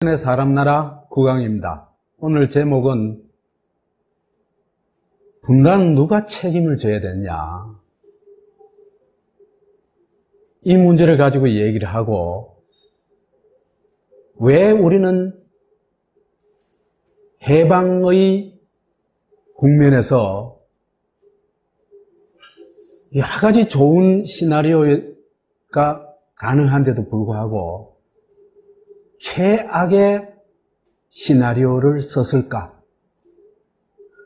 의 사람나라 구강입니다. 오늘 제목은 분단 누가 책임을 져야 되냐, 이 문제를 가지고 얘기를 하고, 왜 우리는 해방의 국면에서 여러 가지 좋은 시나리오가 가능한데도 불구하고 최악의 시나리오를 썼을까?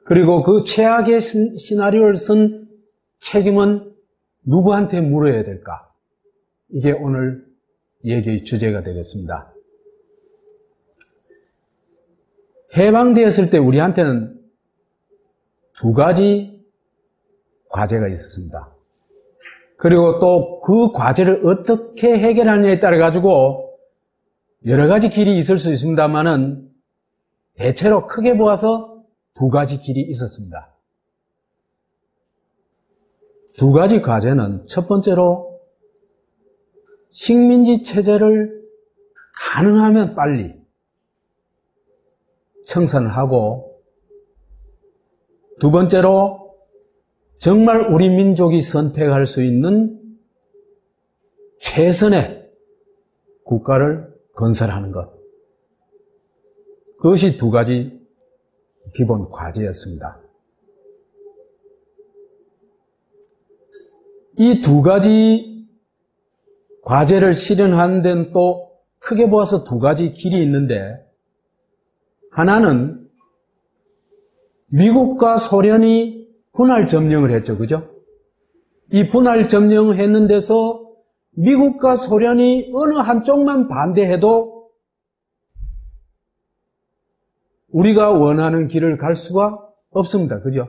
그리고 그 최악의 시나리오를 쓴 책임은 누구한테 물어야 될까? 이게 오늘 얘기의 주제가 되겠습니다. 해방되었을 때 우리한테는 두 가지 과제가 있었습니다. 그리고 또 그 과제를 어떻게 해결하느냐에 따라 가지고 여러 가지 길이 있을 수 있습니다만은 대체로 크게 보아서 두 가지 길이 있었습니다. 두 가지 과제는 첫 번째로 식민지 체제를 가능하면 빨리 청산을 하고, 두 번째로 정말 우리 민족이 선택할 수 있는 최선의 국가를 건설하는 것. 그것이 두 가지 기본 과제였습니다. 이 두 가지 과제를 실현하는 데는 또 크게 보아서 두 가지 길이 있는데, 하나는 미국과 소련이 분할 점령을 했죠. 그죠? 이 분할 점령을 했는 데서 미국과 소련이 어느 한쪽만 반대해도 우리가 원하는 길을 갈 수가 없습니다. 그죠?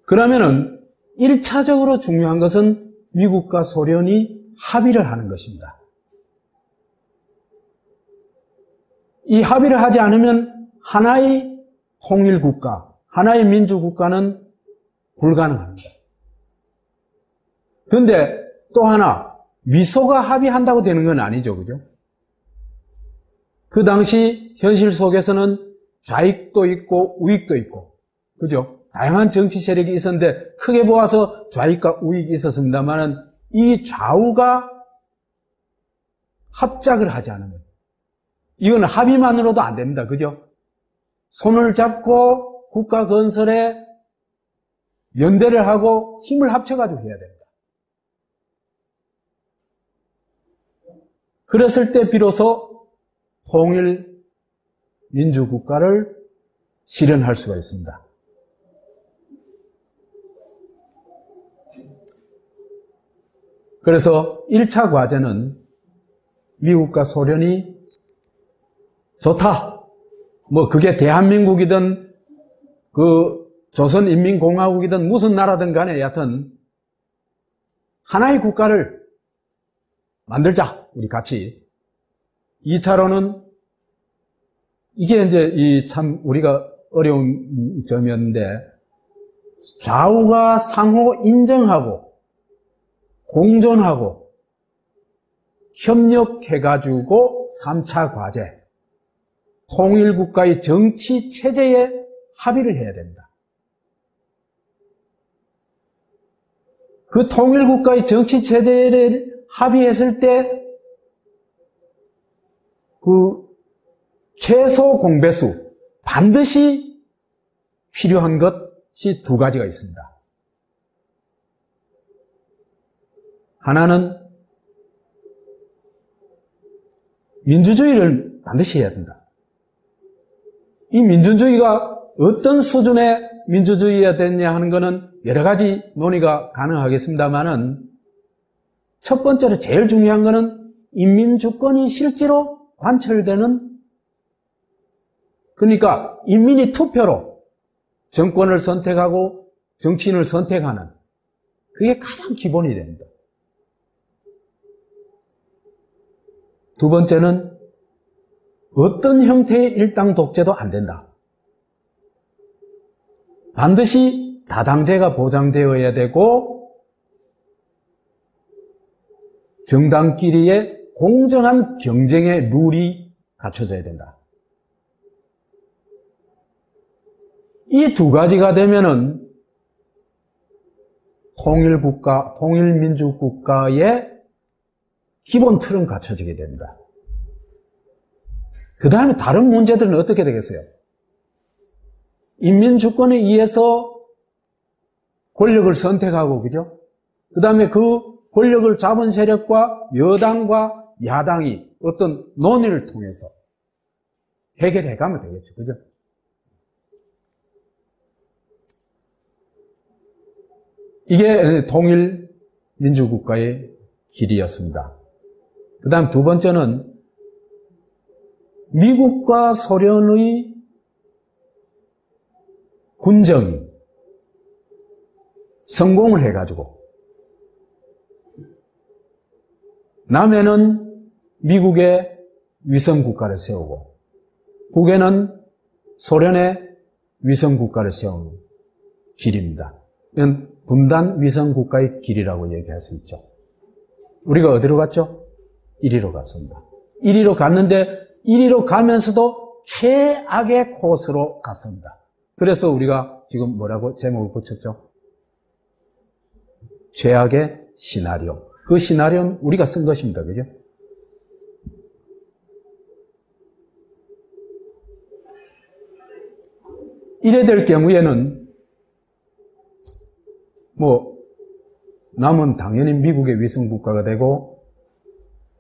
그러면은 1차적으로 중요한 것은 미국과 소련이 합의를 하는 것입니다. 이 합의를 하지 않으면 하나의 통일국가, 하나의 민주국가는 불가능합니다. 그런데 또 하나, 미소가 합의한다고 되는 건 아니죠. 그죠? 그 당시 현실 속에서는 좌익도 있고 우익도 있고, 그죠? 다양한 정치 세력이 있었는데 크게 보아서 좌익과 우익이 있었습니다만은 이 좌우가 합작을 하지 않으면 이건 합의만으로도 안 됩니다. 그죠? 손을 잡고 국가 건설에 연대를 하고 힘을 합쳐가지고 해야 됩니다. 그랬을 때 비로소 통일 민주국가를 실현할 수가 있습니다. 그래서 1차 과제는 미국과 소련이 좋다, 뭐 그게 대한민국이든 그 조선인민공화국이든 무슨 나라든 간에 여하튼 하나의 국가를 만들자, 우리 같이. 2차로는 이게 이제 이 참 우리가 어려운 점이었는데, 좌우가 상호 인정하고 공존하고 협력해가지고 3차 과제, 통일국가의 정치 체제에 합의를 해야 됩니다. 그 통일국가의 정치 체제를 합의했을 때 그 최소 공배수, 반드시 필요한 것이 두 가지가 있습니다. 하나는 민주주의를 반드시 해야 된다. 이 민주주의가 어떤 수준의 민주주의가 됐냐 하는 것은 여러 가지 논의가 가능하겠습니다만은, 첫 번째로 제일 중요한 것은 인민주권이 실제로 관철되는, 그러니까 인민이 투표로 정권을 선택하고 정치인을 선택하는, 그게 가장 기본이 됩니다. 두 번째는 어떤 형태의 일당 독재도 안 된다. 반드시 다당제가 보장되어야 되고 정당끼리의 공정한 경쟁의 룰이 갖춰져야 된다. 이 두 가지가 되면은 통일국가, 통일민주국가의 기본 틀은 갖춰지게 됩니다. 그 다음에 다른 문제들은 어떻게 되겠어요? 인민주권에 의해서 권력을 선택하고, 그죠? 그 다음에 그 권력을 잡은 세력과 여당과 야당이 어떤 논의를 통해서 해결해 가면 되겠죠. 그죠? 이게 통일 민주국가의 길이었습니다. 그 다음 두 번째는 미국과 소련의 군정이 성공을 해가지고 남해는 미국의 위성국가를 세우고 북에는 소련의 위성국가를 세우는 길입니다. 이건 분단 위성국가의 길이라고 얘기할 수 있죠. 우리가 어디로 갔죠? 1위로 갔습니다. 1위로 갔는데 1위로 가면서도 최악의 코스로 갔습니다. 그래서 우리가 지금 뭐라고 제목을 붙였죠? 최악의 시나리오. 그 시나리오는 우리가 쓴 것입니다. 그죠? 이래 될 경우에는 남은 당연히 미국의 위성국가가 되고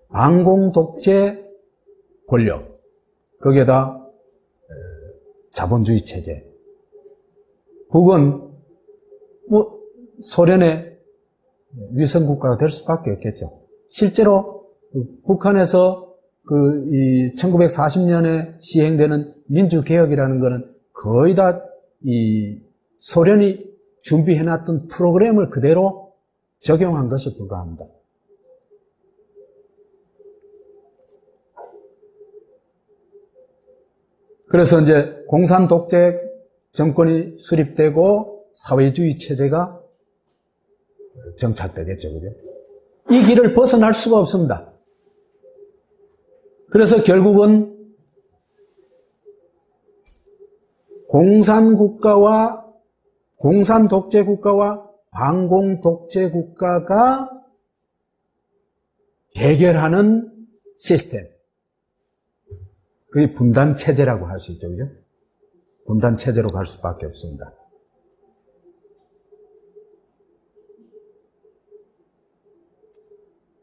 반공 독재 권력, 거기에다 자본주의 체제. 북은 소련의 위성국가가 될 수밖에 없겠죠. 실제로 북한에서 1940년에 시행되는 민주개혁이라는 것은 거의 다 소련이 준비해놨던 프로그램을 그대로 적용한 것에 불과합니다. 그래서 이제 공산 독재 정권이 수립되고 사회주의 체제가 정착되겠죠. 그죠? 이 길을 벗어날 수가 없습니다. 그래서 결국은 공산 독재 국가와 반공 독재 국가가 대결하는 시스템. 그게 분단 체제라고 할 수 있죠. 그죠? 분단 체제로 갈 수밖에 없습니다.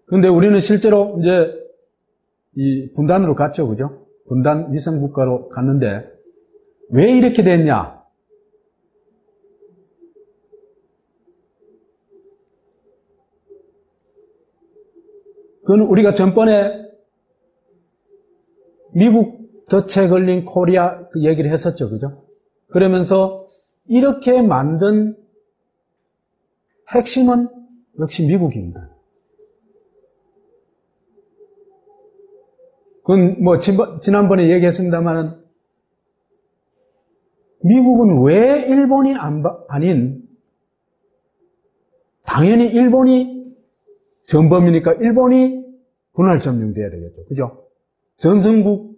그런데 우리는 실제로 이제 이 분단으로 갔죠. 그죠? 분단 위성국가로 갔는데 왜 이렇게 됐냐? 그건 우리가 전번에 미국 덫에 걸린 코리아 그 얘기를 했었죠. 그죠? 그러면서 이렇게 만든 핵심은 역시 미국입니다. 그건 지난번에 얘기했습니다만 미국은 왜 일본이 아닌 당연히 일본이 전범이니까 일본이 분할 점령돼야 되겠죠. 그죠? 전성국,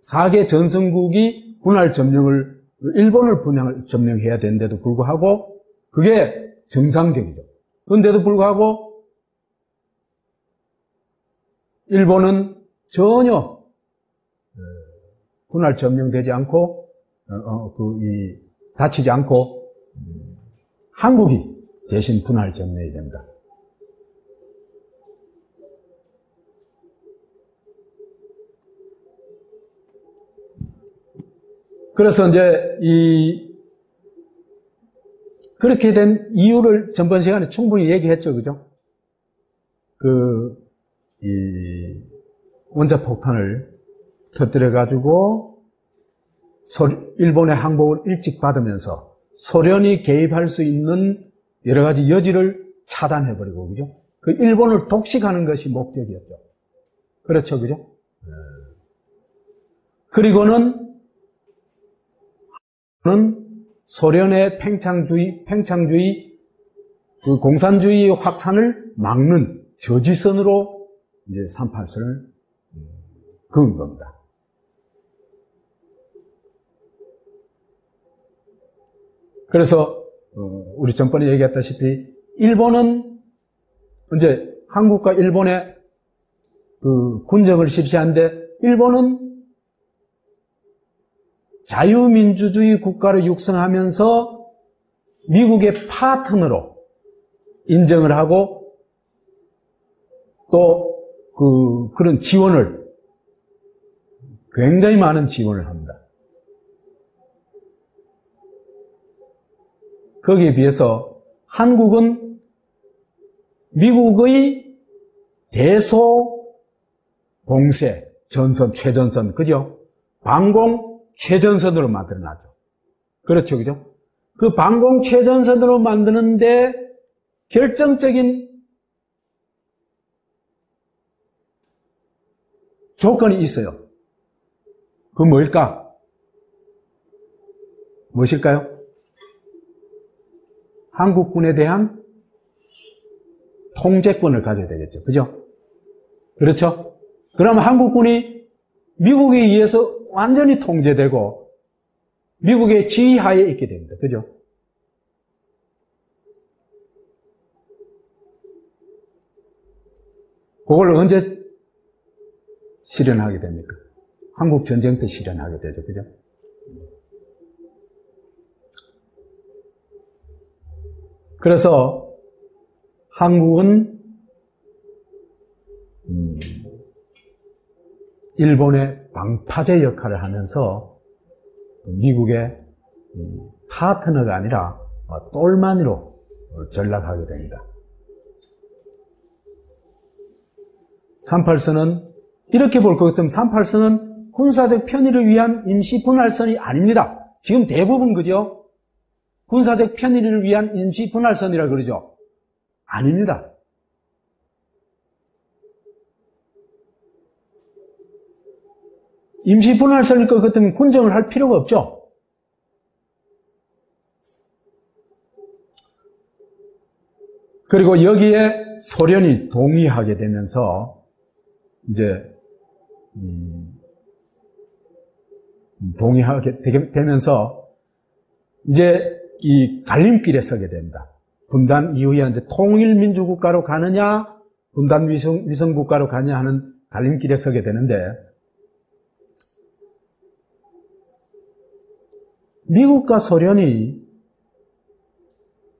4개 전성국이 분할 점령을, 일본을 분할 점령해야 되는데도 불구하고, 그게 정상적이죠. 그런데도 불구하고, 일본은 전혀, 분할 점령되지 않고, 다치지 않고, 한국이 대신 분할 점령이 됩니다. 그래서 이제 그렇게 된 이유를 전번 시간에 충분히 얘기했죠. 그죠? 원자폭탄을 터뜨려가지고 일본의 항복을 일찍 받으면서 소련이 개입할 수 있는 여러 가지 여지를 차단해버리고, 그죠? 그 일본을 독식하는 것이 목적이었죠. 그렇죠. 그죠? 그리고는 소련의 팽창주의, 그 공산주의 확산을 막는 저지선으로 이제 38선을 그은 겁니다. 그래서 우리 전번에 얘기했다시피 일본은 이제 한국과 일본의 그 군정을 실시하는데 일본은 자유민주주의 국가를 육성하면서 미국의 파트너로 인정을 하고 또 그런 지원을 굉장히 많은 지원을 합니다. 거기에 비해서 한국은 미국의 대소봉쇄 전선, 최전선, 그죠? 방공 최전선으로 만들어놨죠. 그렇죠, 그죠? 그 방공 최전선으로 만드는데 결정적인 조건이 있어요. 그건 뭘까? 무엇일까요? 한국군에 대한 통제권을 가져야 되겠죠. 그죠? 그렇죠? 그러면 한국군이 미국에 의해서 완전히 통제되고 미국의 지휘하에 있게 됩니다. 그죠? 그걸 언제 실현하게 됩니까? 한국 전쟁 때 실현하게 되죠. 그죠? 그래서 한국은 일본의 방파제 역할을 하면서 미국의 파트너가 아니라 똘마니로 전락하게 됩니다. 38선은 이렇게 볼 것 같으면 38선은 군사적 편의를 위한 임시 분할선이 아닙니다. 지금 대부분 그죠? 군사적 편의를 위한 임시 분할선이라 그러죠? 아닙니다. 임시 분할선일 것 같으면 군정을 할 필요가 없죠. 그리고 여기에 소련이 동의하게 되면서 이제 동의하게 되면서 이제 이 갈림길에 서게 됩니다. 분단 이후에 이제 통일민주국가로 가느냐, 분단 위성국가로 가느냐 하는 갈림길에 서게 되는데, 미국과 소련이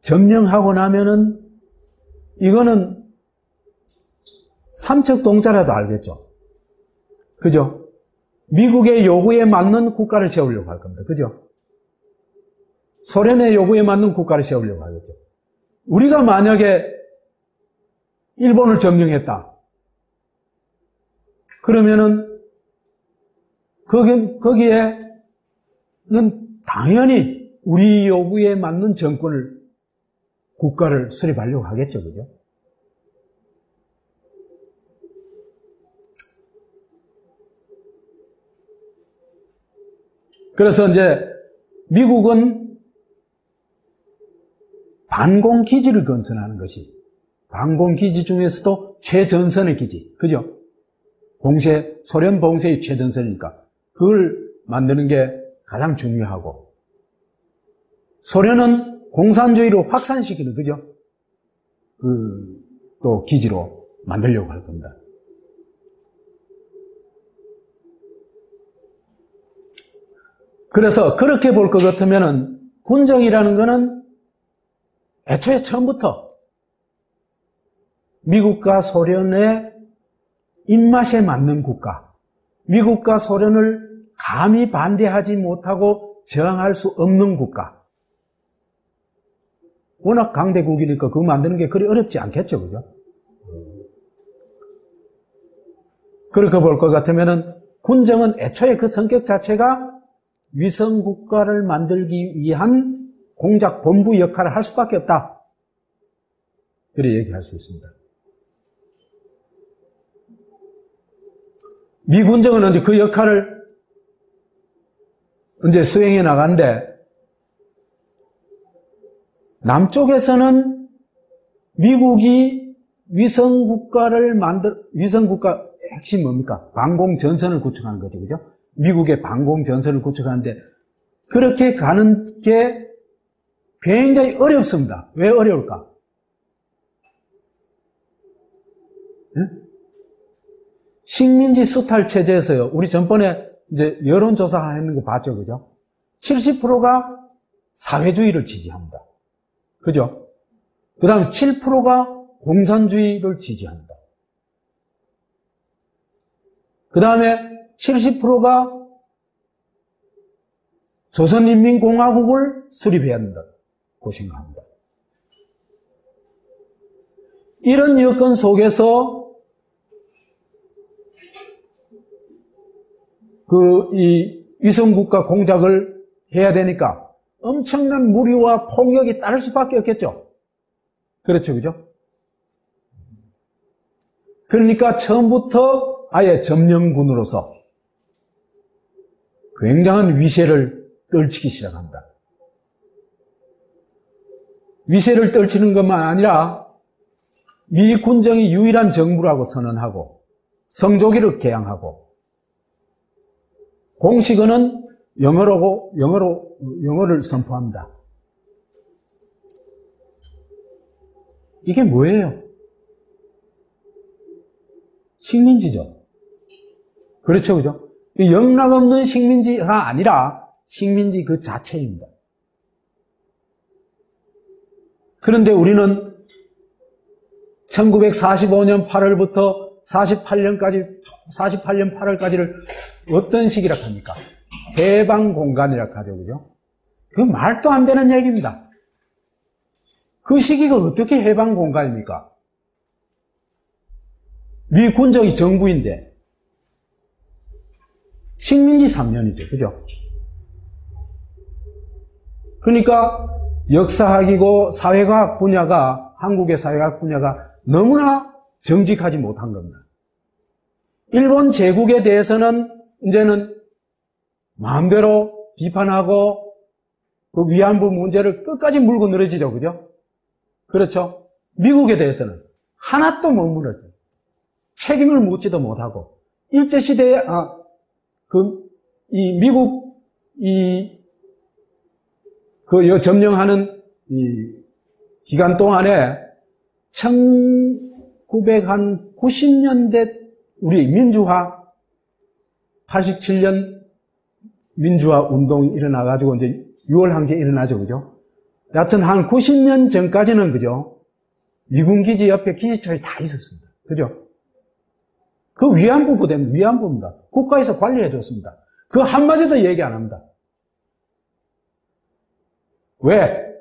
점령하고 나면은 이거는 삼척동자라도 알겠죠? 그죠? 미국의 요구에 맞는 국가를 세우려고 할 겁니다. 그죠? 소련의 요구에 맞는 국가를 세우려고 하겠죠. 우리가 만약에 일본을 점령했다. 그러면은 거기에는 당연히 우리 요구에 맞는 국가를 수립하려고 하겠죠. 그죠? 그래서 이제 미국은 반공기지를 건설하는 것이 반공기지 중에서도 최전선의 기지. 그죠? 소련 봉쇄의 최전선이니까 그걸 만드는 게 가장 중요하고 소련은 공산주의로 확산시키는, 그죠? 또 기지로 만들려고 할 겁니다. 그래서 그렇게 볼 것 같으면은 군정이라는 거는 애초에 처음부터 미국과 소련의 입맛에 맞는 국가, 미국과 소련을 감히 반대하지 못하고 저항할 수 없는 국가. 워낙 강대국이니까 그거 만드는 게 그리 어렵지 않겠죠, 그죠? 그렇게 볼 것 같으면은 군정은 애초에 그 성격 자체가 위성국가를 만들기 위한 공작 본부 역할을 할 수밖에 없다. 그렇게 얘기할 수 있습니다. 미 군정은 이제 그 역할을 이제 수행해 나가는데 남쪽에서는 미국이 위성국가 핵심 뭡니까? 방공전선을 구축하는 거죠. 그죠? 미국의 방공전선을 구축하는데, 그렇게 가는 게 굉장히 어렵습니다. 왜 어려울까? 응? 식민지 수탈 체제에서요, 우리 전번에 이제 여론조사 하는 거 봤죠. 그죠? 70%가 사회주의를 지지합니다. 그죠? 그 다음에 7%가 공산주의를 지지합니다. 그 다음에 70%가 조선인민공화국을 수립해야 한다고 생각합니다. 이런 여건 속에서 이 위성국가 공작을 해야 되니까 엄청난 무리와 폭력이 따를 수밖에 없겠죠. 그렇죠, 그죠? 그러니까 처음부터 아예 점령군으로서 굉장한 위세를 떨치기 시작합니다. 위세를 떨치는 것만 아니라 미 군정이 유일한 정부라고 선언하고 성조기를 개양하고 공식어는 영어를 선포합니다. 이게 뭐예요? 식민지죠. 그렇죠, 그죠? 영락없는 식민지가 아니라 식민지 그 자체입니다. 그런데 우리는 1945년 8월부터 48년 8월까지를 어떤 시기라 합니까? 해방공간이라 하죠, 그죠? 그 말도 안 되는 얘기입니다. 그 시기가 어떻게 해방공간입니까? 미 군정이 정부인데, 식민지 3년이죠, 그죠? 그러니까 역사학이고 사회과학 분야가, 한국의 사회과학 분야가 너무나 정직하지 못한 겁니다. 일본 제국에 대해서는 이제는 마음대로 비판하고 그 위안부 문제를 끝까지 물고 늘어지죠, 그죠? 그렇죠? 미국에 대해서는 하나도 못 물어요. 책임을 묻지도 못하고 일제시대에 미국 점령하는 이 기간 동안에 1990년대 우리 민주화 87년 민주화 운동이 일어나가지고 이제 6월 항쟁이 일어나죠, 그죠? 여하튼 한 90년 전까지는 그죠? 미군 기지 옆에 기지처에 다 있었습니다. 그죠? 그 위안부 부대입니다. 위안부입니다. 국가에서 관리해 줬습니다. 그 한마디도 얘기 안 합니다. 왜?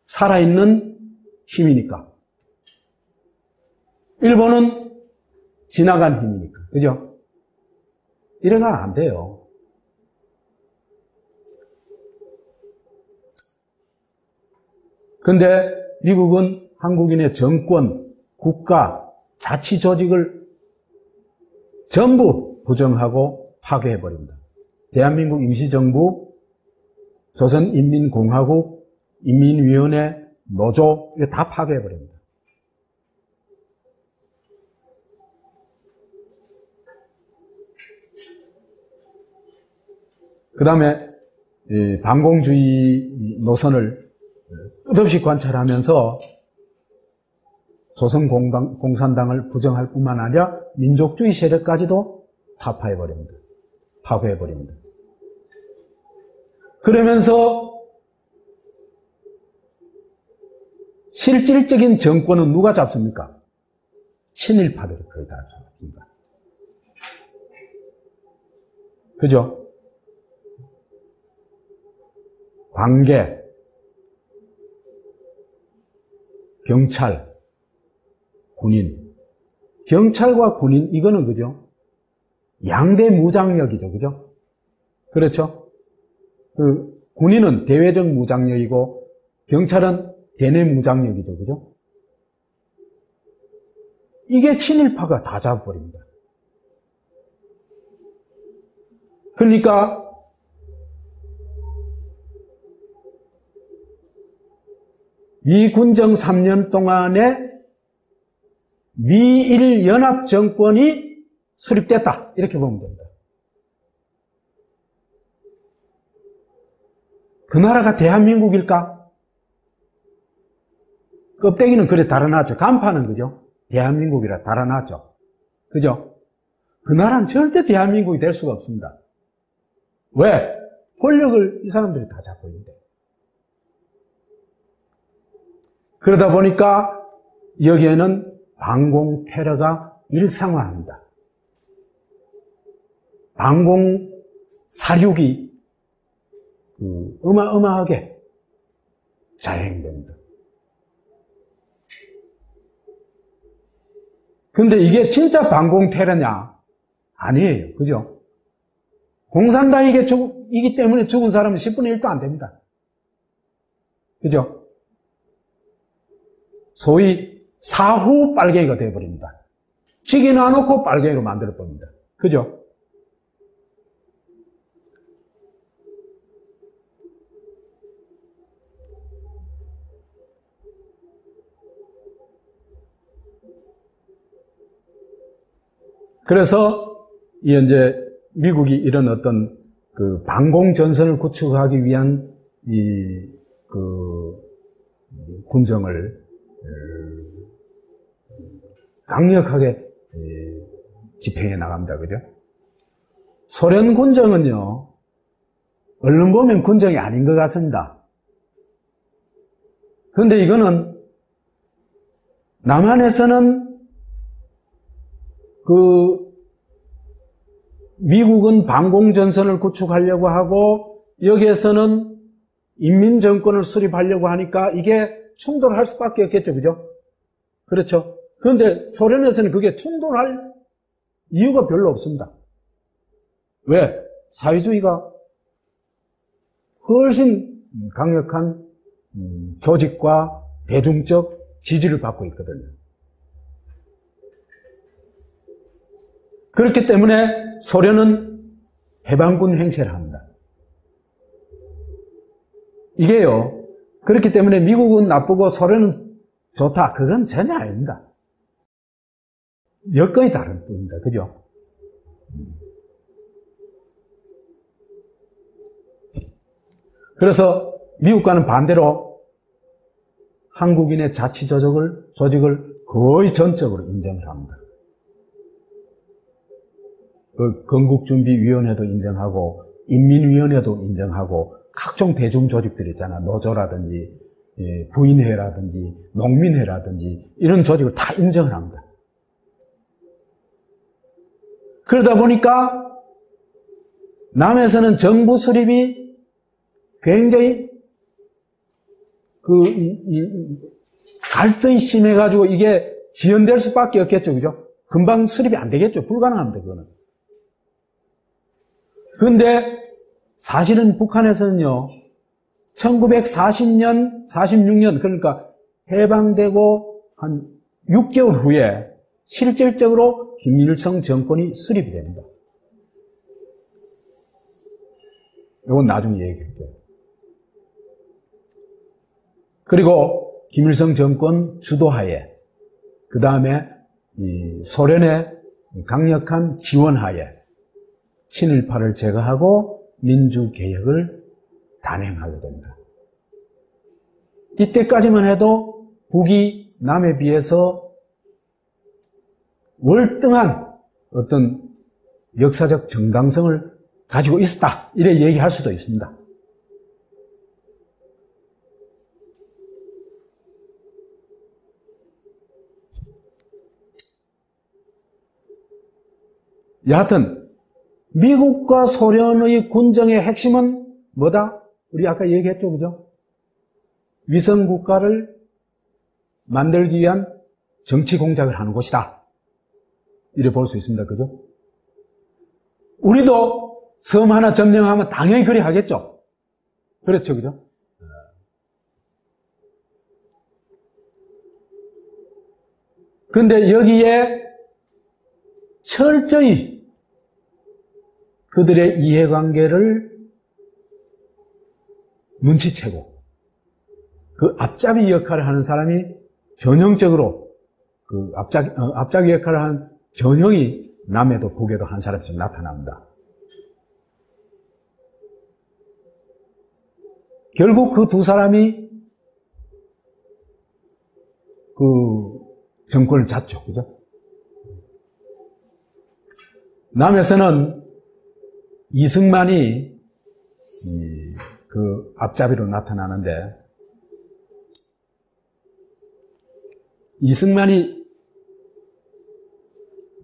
살아있는 힘이니까. 일본은 지나간 힘이니까. 그죠? 이래가 안 돼요. 근데 미국은 한국인의 정권, 국가, 자치 조직을 전부 부정하고 파괴해버립니다. 대한민국 임시정부, 조선인민공화국, 인민위원회, 노조, 이거 다 파괴해버립니다. 그 다음에 반공주의 노선을 끝없이 관찰하면서 조선공산당을 부정할 뿐만 아니라 민족주의 세력까지도 타파해버립니다. 파괴해버립니다. 그러면서 실질적인 정권은 누가 잡습니까? 친일파들이 거의 다 잡습니다. 그죠? 관계, 경찰, 군인. 경찰과 군인, 이거는 그죠? 양대 무장력이죠, 그죠? 그렇죠? 군인은 대외적 무장력이고, 경찰은 대내 무장력이죠, 그죠? 이게 친일파가 다 잡아버립니다. 그러니까, 이 군정 3년 동안에 미일 연합 정권이 수립됐다. 이렇게 보면 됩니다. 그 나라가 대한민국일까? 껍데기는 그래 달아놨죠. 간판은 그죠? 대한민국이라 달아놨죠. 그죠? 그 나라는 절대 대한민국이 될 수가 없습니다. 왜? 권력을 이 사람들이 다 잡고 있는데. 그러다 보니까 여기에는 반공 테러가 일상화합니다. 반공 사륙이 어마어마하게 자행됩니다. 근데 이게 진짜 반공 테러냐? 아니에요. 그죠? 공산당이기 때문에 죽은 사람은 10분의 1도 안 됩니다. 그죠? 소위 사후 빨갱이가 되어버립니다. 쥐기 놔놓고 빨갱이로 만들어버립니다. 그죠? 그래서 이제 미국이 이런 어떤 그 반공 전선을 구축하기 위한 군정을 강력하게 집행해 나갑니다. 그죠? 소련 군정은요, 얼른 보면 군정이 아닌 것 같습니다. 그런데 이거는 남한에서는 미국은 반공전선을 구축하려고 하고 여기에서는 인민정권을 수립하려고 하니까 이게 충돌할 수밖에 없겠죠. 그죠? 그렇죠? 그런데 소련에서는 그게 충돌할 이유가 별로 없습니다. 왜? 사회주의가 훨씬 강력한 조직과 대중적 지지를 받고 있거든요. 그렇기 때문에 소련은 해방군 행세를 합니다. 이게요. 그렇기 때문에 미국은 나쁘고 소련은 좋다. 그건 전혀 아닙니다. 여건이 다른 뿐입니다. 그죠? 그래서 미국과는 반대로 한국인의 자치 조직을 거의 전적으로 인정을 합니다. 건국준비위원회도 인정하고 인민위원회도 인정하고 각종 대중조직들 있잖아. 노조라든지 부인회라든지 농민회라든지 이런 조직을 다 인정을 합니다. 그러다 보니까 남에서는 정부 수립이 굉장히 갈등이 심해가지고 이게 지연될 수밖에 없겠죠. 그죠? 금방 수립이 안 되겠죠. 불가능합니다. 그거는. 그런데 사실은 북한에서는요, 1940년, 46년, 그러니까 해방되고 한 6개월 후에 실질적으로 김일성 정권이 수립이 됩니다. 이건 나중에 얘기할게요. 그리고 김일성 정권 주도하에, 그 다음에 소련의 강력한 지원하에 친일파를 제거하고 민주개혁을 단행하게 됩니다. 이때까지만 해도 북이 남에 비해서 월등한 어떤 역사적 정당성을 가지고 있었다. 이래 얘기할 수도 있습니다. 여하튼 미국과 소련의 군정의 핵심은 뭐다? 우리 아까 얘기했죠, 그죠? 위성국가를 만들기 위한 정치 공작을 하는 곳이다. 이래 볼 수 있습니다, 그죠? 우리도 섬 하나 점령하면 당연히 그리 하겠죠? 그렇죠, 그죠? 근데 여기에 철저히 그들의 이해관계를 눈치채고 그 앞잡이 역할을 하는 사람이 전형적으로 그 앞자기 역할을 한 전형이 남에도 북에도 한 사람씩 나타납니다. 결국 그 두 사람이 그 정권을 잡죠. 그죠? 남에서는 이승만이 그 앞잡이로 나타나는데, 이승만이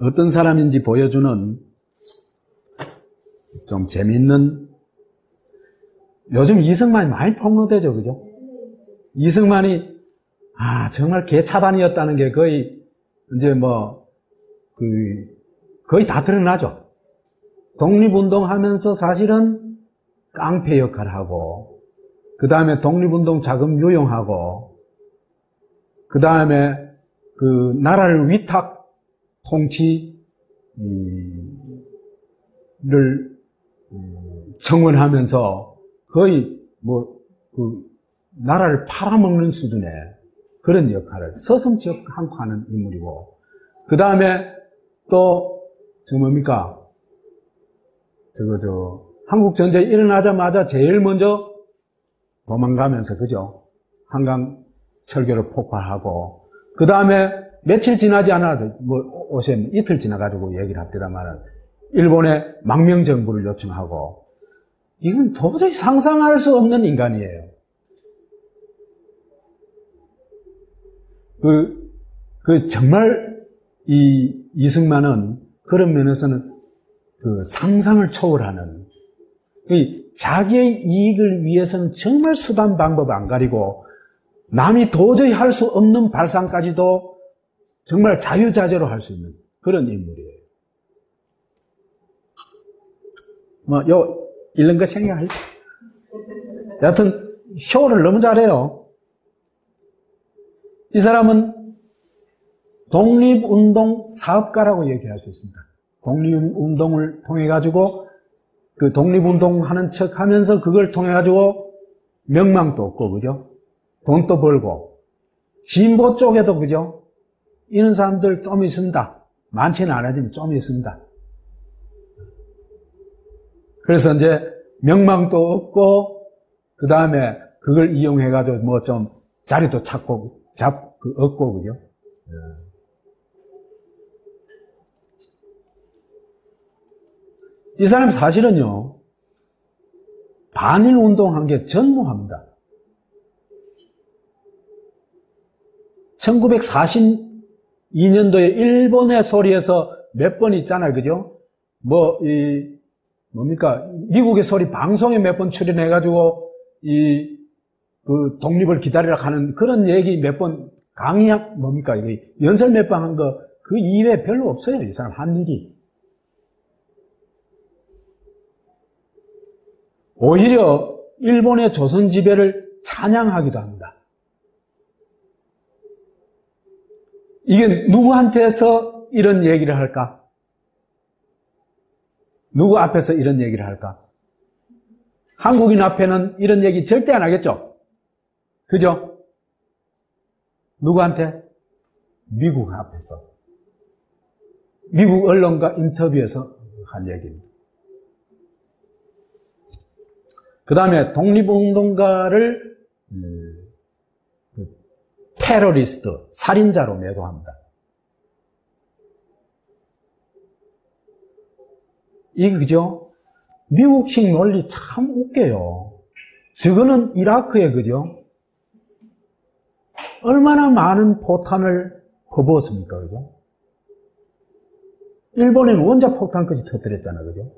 어떤 사람인지 보여주는 좀 재미있는, 요즘 이승만이 많이 폭로되죠, 그죠? 이승만이 정말 개차반이었다는 게 거의 이제 거의 다 드러나죠. 독립운동하면서 사실은 깡패 역할을 하고, 그 다음에 독립운동 자금 유용하고, 그 다음에 그 나라를 위탁 통치를 청원하면서 거의 그 나라를 팔아먹는 수준의 그런 역할을 서슴지 않고 하는 인물이고, 그 다음에 또 뭡니까? 한국 전쟁이 일어나자마자 제일 먼저 도망가면서, 그죠? 한강 철교를 폭발하고, 그 다음에 며칠 지나지 않아도, 오세 이틀 지나가지고 얘기를 합니다만은, 일본에 망명정부를 요청하고, 이건 도저히 상상할 수 없는 인간이에요. 정말 이승만은 그런 면에서는 그 상상을 초월하는, 자기의 이익을 위해서는 정말 수단 방법 안 가리고 남이 도저히 할 수 없는 발상까지도 정말 자유자재로 할 수 있는 그런 인물이에요. 이런 거 생각할지. 여하튼 쇼를 너무 잘해요. 이 사람은 독립운동 사업가라고 얘기할 수 있습니다. 독립운동을 통해가지고, 그 독립운동 하는 척 하면서 그걸 통해가지고 명망도 얻고, 그죠? 돈도 벌고, 진보 쪽에도, 그죠? 이런 사람들 좀 있습니다. 많지는 않아지만 좀 있습니다. 그래서 이제 명망도 얻고, 그 다음에 그걸 이용해가지고 좀 자리도 얻고, 그죠? 이 사람 사실은요, 반일 운동한 게 전무합니다. 1942년도에 일본의 소리에서 몇 번 있잖아요, 그죠? 미국의 소리 방송에 몇 번 출연해가지고, 그 독립을 기다리라 하는 그런 얘기 몇 번 연설 몇 번 한 거, 그 이외에 별로 없어요, 이 사람 한 일이. 오히려 일본의 조선 지배를 찬양하기도 합니다. 이게 누구한테서 이런 얘기를 할까? 누구 앞에서 이런 얘기를 할까? 한국인 앞에는 이런 얘기 절대 안 하겠죠? 그죠? 누구한테? 미국 앞에서. 미국 언론과 인터뷰에서 한 얘기입니다. 그 다음에 독립운동가를 테러리스트, 살인자로 매도합니다. 이게 그죠? 미국식 논리 참 웃겨요. 저거는 이라크에, 그죠? 얼마나 많은 포탄을 퍼부었습니까, 그죠? 일본에는 원자 폭탄까지 터뜨렸잖아요, 그죠?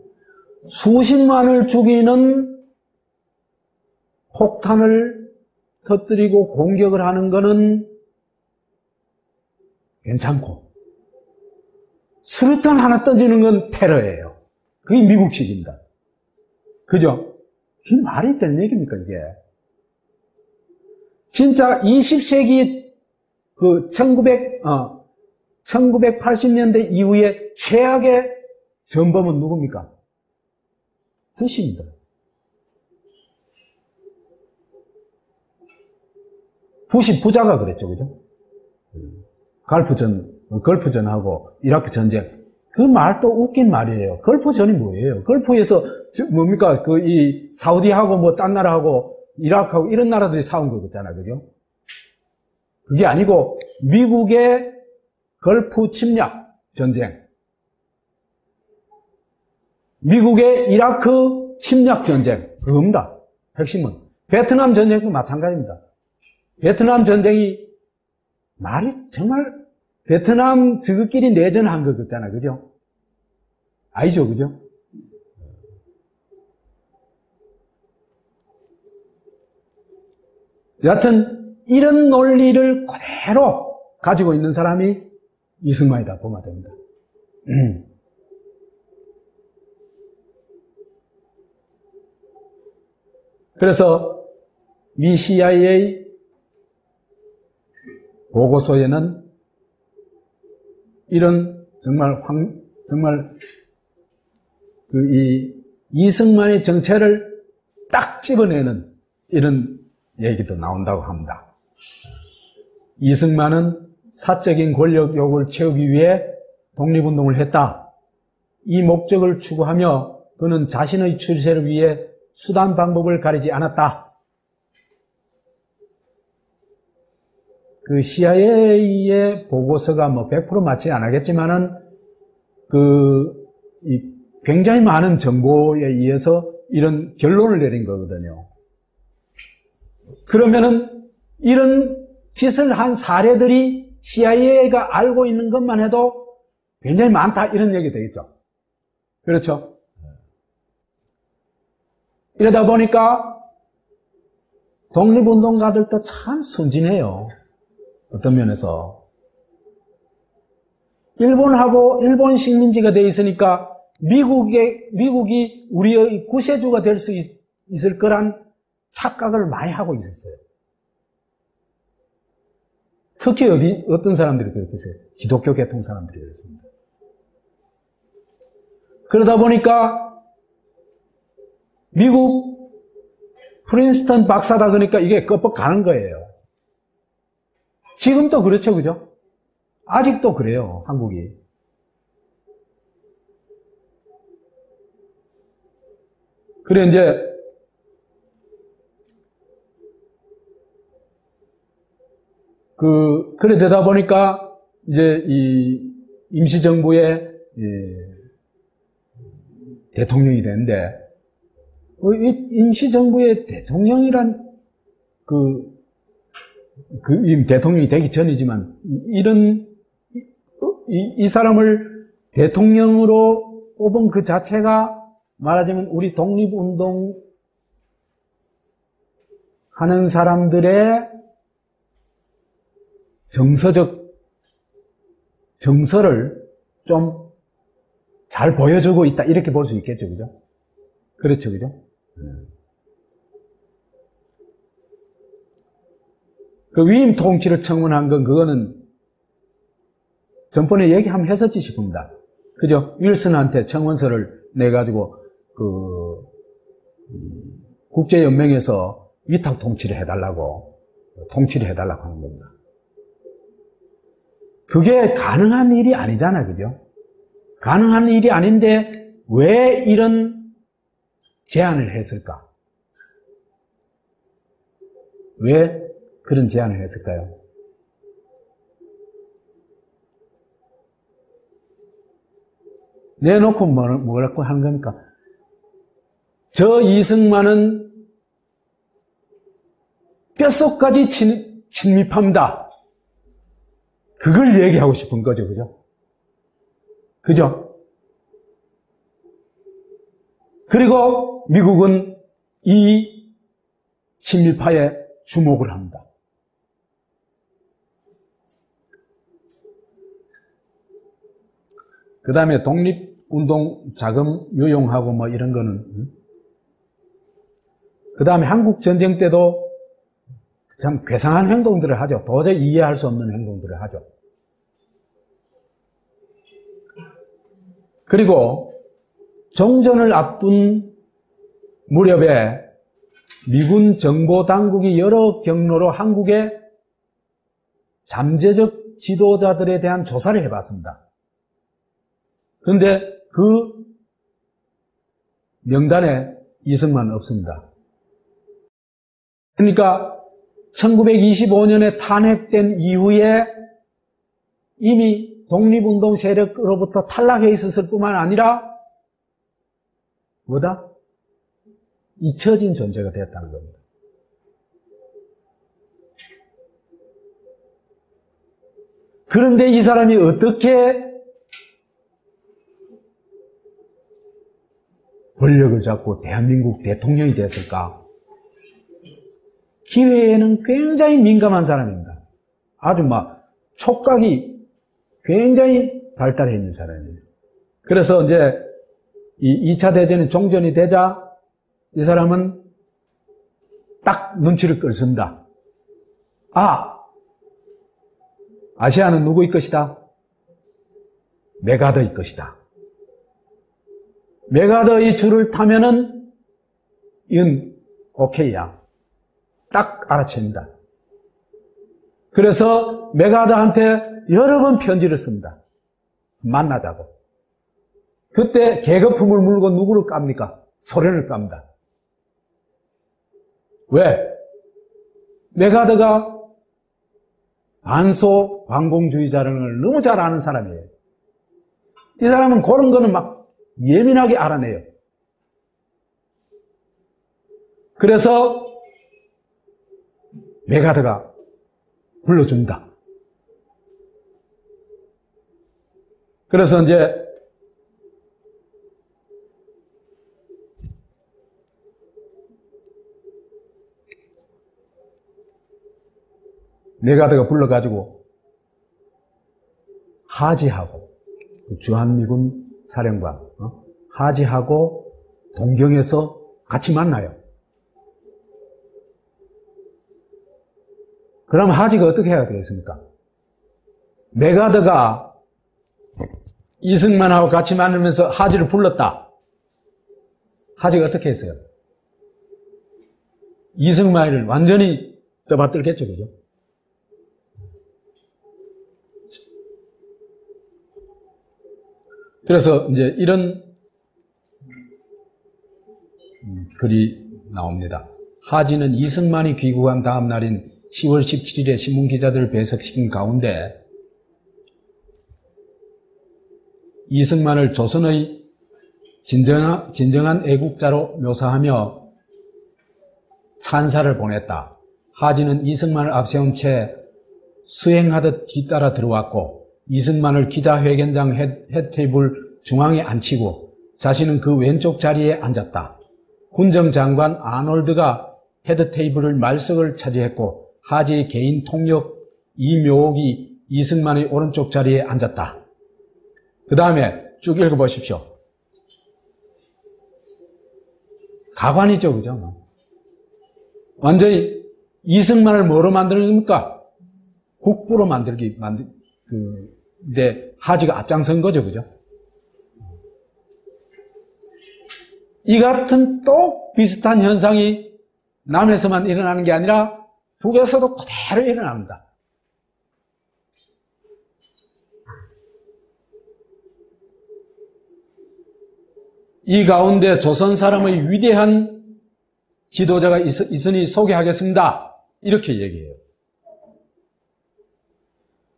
수십만을 죽이는 폭탄을 터뜨리고 공격을 하는 거는 괜찮고, 수류탄 하나 던지는 건 테러예요. 그게 미국식입니다. 그죠? 이게 말이 되는 얘기입니까, 이게? 진짜 20세기 1980년대 이후에 최악의 전범은 누굽니까? 부시입니다. 부시 부자가 그랬죠, 그죠? 걸프전하고 이라크 전쟁. 그 말도 웃긴 말이에요. 걸프전이 뭐예요? 걸프에서 뭡니까? 이 사우디하고 뭐 딴 나라하고 이라크하고 이런 나라들이 싸운 거잖아요. 그죠? 그게 아니고 미국의 걸프 침략 전쟁. 미국의 이라크 침략 전쟁. 그겁니다. 핵심은. 베트남 전쟁도 마찬가지입니다. 베트남 전쟁이 말이 정말 베트남 저것끼리 내전한 거 같잖아요. 그죠? 아니죠. 그죠? 여하튼 이런 논리를 그대로 가지고 있는 사람이 이승만이다 보면 됩니다. 그래서 미 CIA 보고서에는 이런 정말 이승만의 정체를 딱 집어내는 이런 얘기도 나온다고 합니다. 이승만은 사적인 권력욕을 채우기 위해 독립운동을 했다. 이 목적을 추구하며 그는 자신의 출세를 위해 수단 방법을 가리지 않았다. 그 CIA의 보고서가 뭐 100% 맞지 않았겠지만은 굉장히 많은 정보에 의해서 이런 결론을 내린 거거든요. 그러면은 이런 짓을 한 사례들이 CIA가 알고 있는 것만 해도 굉장히 많다 이런 얘기 되겠죠. 그렇죠? 이러다 보니까 독립운동가들도 참 순진해요. 어떤 면에서. 일본 식민지가 돼 있으니까 미국이 우리의 구세주가 될 수 있을 거란 착각을 많이 하고 있었어요. 특히 어떤 사람들이 그렇게 했어요? 기독교 계통 사람들이 그랬습니다. 그러다 보니까 미국 프린스턴 박사다 그러니까 이게 껍벅 가는 거예요. 지금도 그렇죠, 그죠? 아직도 그래요, 한국이. 그래, 이제, 그래 되다 보니까, 이제, 이, 임시정부의, 대통령이 되는데, 이 임시정부의 대통령이란, 대통령이 되기 전이지만, 이 사람을 대통령으로 뽑은 그 자체가 말하자면 우리 독립운동 하는 사람들의 정서를 좀 잘 보여주고 있다. 이렇게 볼 수 있겠죠. 그죠? 그렇죠. 그죠? 그 위임 통치를 청문한 건 그거는 전번에 얘기 한번 했었지 싶습니다. 그죠? 윌슨한테 청원서를 내가지고 국제연맹에서 위탁 통치를 해달라고 하는 겁니다. 그게 가능한 일이 아니잖아요. 그죠? 가능한 일이 아닌데 왜 이런 제안을 했을까? 왜 그런 제안을 했을까요? 내놓고 뭐라고 하는 겁니까? 저 이승만은 뼛속까지 침입합니다. 그걸 얘기하고 싶은 거죠. 그죠? 그죠? 그리고 미국은 이 친밀파에 주목을 합니다. 그 다음에 독립운동 자금 유용하고 뭐 이런 거는, 그 다음에 한국 전쟁 때도 참 괴상한 행동들을 하죠. 도저히 이해할 수 없는 행동들을 하죠. 그리고 종전을 앞둔 무렵에 미군 정보당국이 여러 경로로 한국에 잠재적 지도자들에 대한 조사를 해봤습니다. 그런데 그 명단에 이승만은 없습니다. 그러니까 1925년에 탄핵된 이후에 이미 독립운동 세력으로부터 탈락해 있었을 뿐만 아니라 뭐다? 잊혀진 존재가 되었다는 겁니다. 그런데 이 사람이 어떻게 권력을 잡고 대한민국 대통령이 됐을까? 기회에는 굉장히 민감한 사람입니다. 아주 막 촉각이 굉장히 발달해 있는 사람이에요. 그래서 이제 이 2차 대전이 종전이 되자 이 사람은 딱 눈치를 끌습니다. 아시아는 누구일 것이다? 메가더일 것이다. 메가더의 줄을 타면은 이건 오케이야. 딱 알아챕니다. 그래서 메가더한테 여러 번 편지를 씁니다. 만나자고. 그때 계급품을 물고 누구를 깝니까? 소련을 깝니다. 왜? 메가더가 반소 반공주의자를 너무 잘 아는 사람이에요. 이 사람은 그런 거는 막 예민하게 알아내요. 그래서 메가더가 불러준다. 그래서 이제 메가더가 불러가지고 하지하고 주한미군 사령관 하지하고 동경에서 같이 만나요. 그럼 하지가 어떻게 해야 되겠습니까? 메가더가 이승만하고 같이 만나면서 하지를 불렀다. 하지가 어떻게 했어요? 이승만을 완전히 떠받들겠죠, 그죠? 그래서 이제 이런 글이 나옵니다. 하지는 이승만이 귀국한 다음 날인 10월 17일에 신문기자들을 배석시킨 가운데 이승만을 조선의 진정한 애국자로 묘사하며 찬사를 보냈다. 하지는 이승만을 앞세운 채 수행하듯 뒤따라 들어왔고 이승만을 기자회견장 헤드테이블 중앙에 앉히고 자신은 그 왼쪽 자리에 앉았다. 군정장관 아놀드가 헤드테이블을 말석을 차지했고 하지의 개인 통역 이묘옥이 이승만의 오른쪽 자리에 앉았다. 그 다음에 쭉 읽어보십시오. 가관이죠, 그죠? 완전히 이승만을 뭐로 만드는 겁니까? 국부로 근데 하지가 앞장선 거죠, 그죠? 이 같은 또 비슷한 현상이 남에서만 일어나는 게 아니라 북에서도 그대로 일어납니다. 이 가운데 조선 사람의 위대한 지도자가 있으니 소개하겠습니다. 이렇게 얘기해요.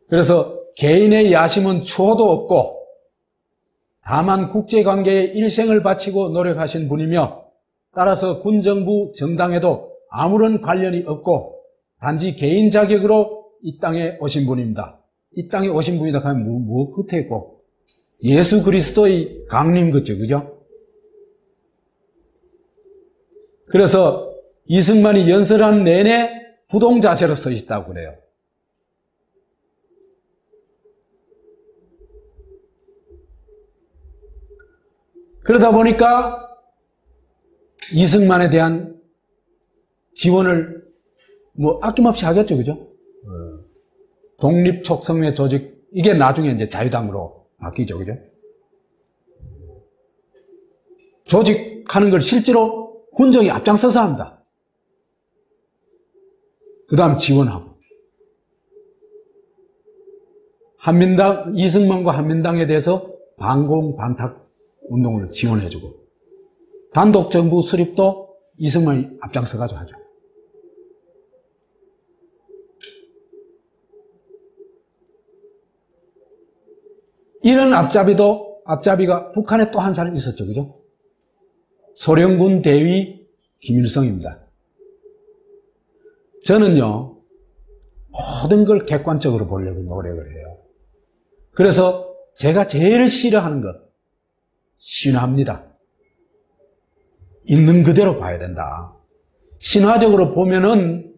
그래서 개인의 야심은 추호도 없고 다만 국제관계에 일생을 바치고 노력하신 분이며 따라서 군정부 정당에도 아무런 관련이 없고 단지 개인 자격으로 이 땅에 오신 분입니다. 이 땅에 오신 분이다 하면 뭐 끝에 있고 예수 그리스도의 강림 거죠, 그죠? 그래서 이승만이 연설한 내내 부동자세로 서 있다고 그래요. 그러다 보니까 이승만에 대한 지원을 뭐 아낌없이 하겠죠, 그죠? 독립촉성회 조직, 이게 나중에 이제 자유당으로 바뀌죠, 그죠? 조직하는 걸 실제로 군정이 앞장서서 합니다. 그 다음 지원하고. 이승만과 한민당에 대해서 반공 반탁 운동을 지원해주고, 단독 정부 수립도 이승만이 앞장서가지고 하죠. 이런 앞잡이가 북한에 또 한 사람 있었죠. 그죠? 소련군 대위 김일성입니다. 저는요, 모든 걸 객관적으로 보려고 노력을 해요. 그래서 제가 제일 싫어하는 것, 신화입니다. 있는 그대로 봐야 된다. 신화적으로 보면은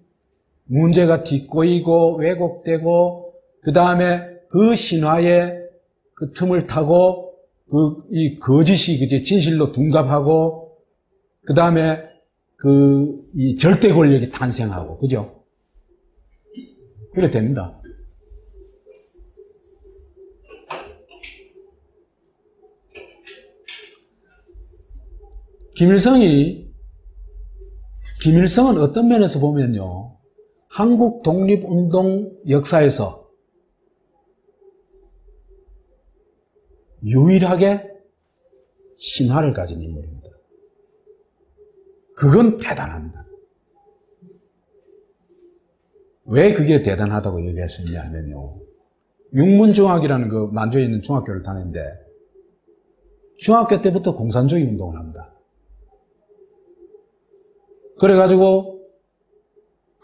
문제가 뒷꼬이고 왜곡되고, 그 다음에 그 신화에 그 틈을 타고 이 거짓이 그제 진실로 둔갑하고, 그 다음에 이 절대 권력이 탄생하고, 그죠? 그래 됩니다. 김일성은 어떤 면에서 보면요, 한국 독립운동 역사에서 유일하게 신화를 가진 인물입니다. 그건 대단합니다. 왜 그게 대단하다고 얘기할 수 있냐 하면요, 육문중학이라는 그 만주에 있는 중학교를 다니는데 중학교 때부터 공산주의 운동을 합니다. 그래가지고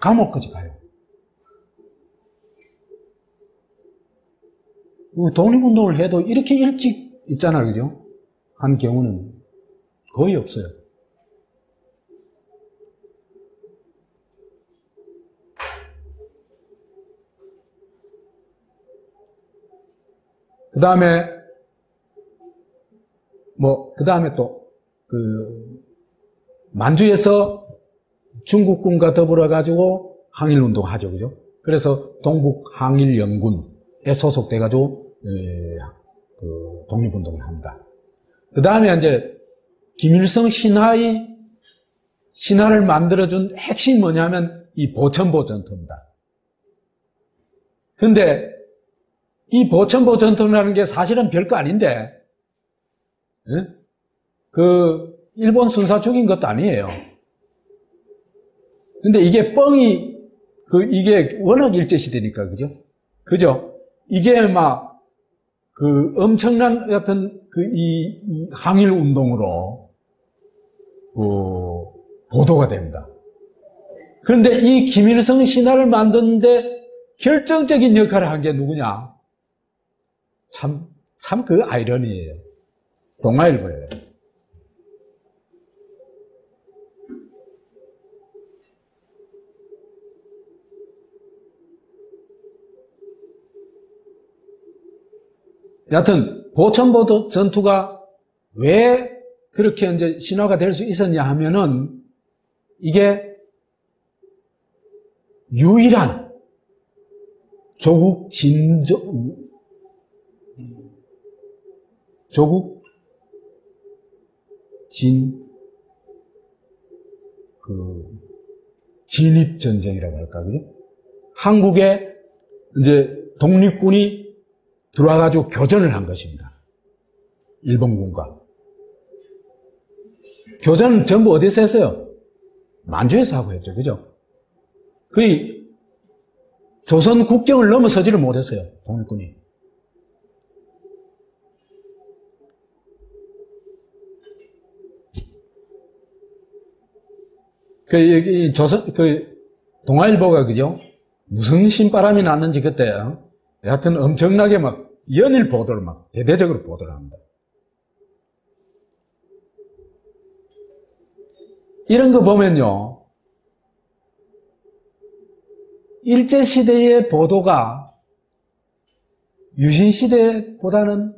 감옥까지 가요. 독립운동을 해도 이렇게 일찍 있잖아요, 그죠? 한 경우는 거의 없어요. 그 다음에 또, 만주에서 중국군과 더불어가지고 항일운동 하죠, 그죠? 그래서 동북항일연군에 소속돼가지고, 독립운동을 합니다. 그 다음에 이제, 김일성 신화를 만들어준 핵심이 뭐냐면, 이 보천보 전투입니다. 근데, 이 보천보 전투라는 게 사실은 별거 아닌데, 일본 순사 죽인 것도 아니에요. 근데 이게 이게 워낙 일제시대니까, 그죠? 이게 엄청난 이 항일운동으로, 보도가 됩니다. 그런데 이 김일성 신화를 만드는데 결정적인 역할을 한 게 누구냐? 참 그 아이러니예요. 동아일보예요. 여하튼 보천보 전투가 왜 그렇게 이제 신화가 될 수 있었냐 하면은 이게 유일한 조국 진입전쟁이라고 할까, 그죠? 한국에 이제 독립군이 들어와가지고 교전을 한 것입니다. 일본군과. 교전은 전부 어디서 했어요? 만주에서 하고 했죠, 그죠? 거의 조선 국경을 넘어서지를 못했어요, 독립군이. 동아일보가, 그죠? 무슨 신바람이 났는지 그때, 여하튼 엄청나게 연일 보도를 대대적으로 보도를 합니다. 이런 거 보면요, 일제시대의 보도가 유신시대보다는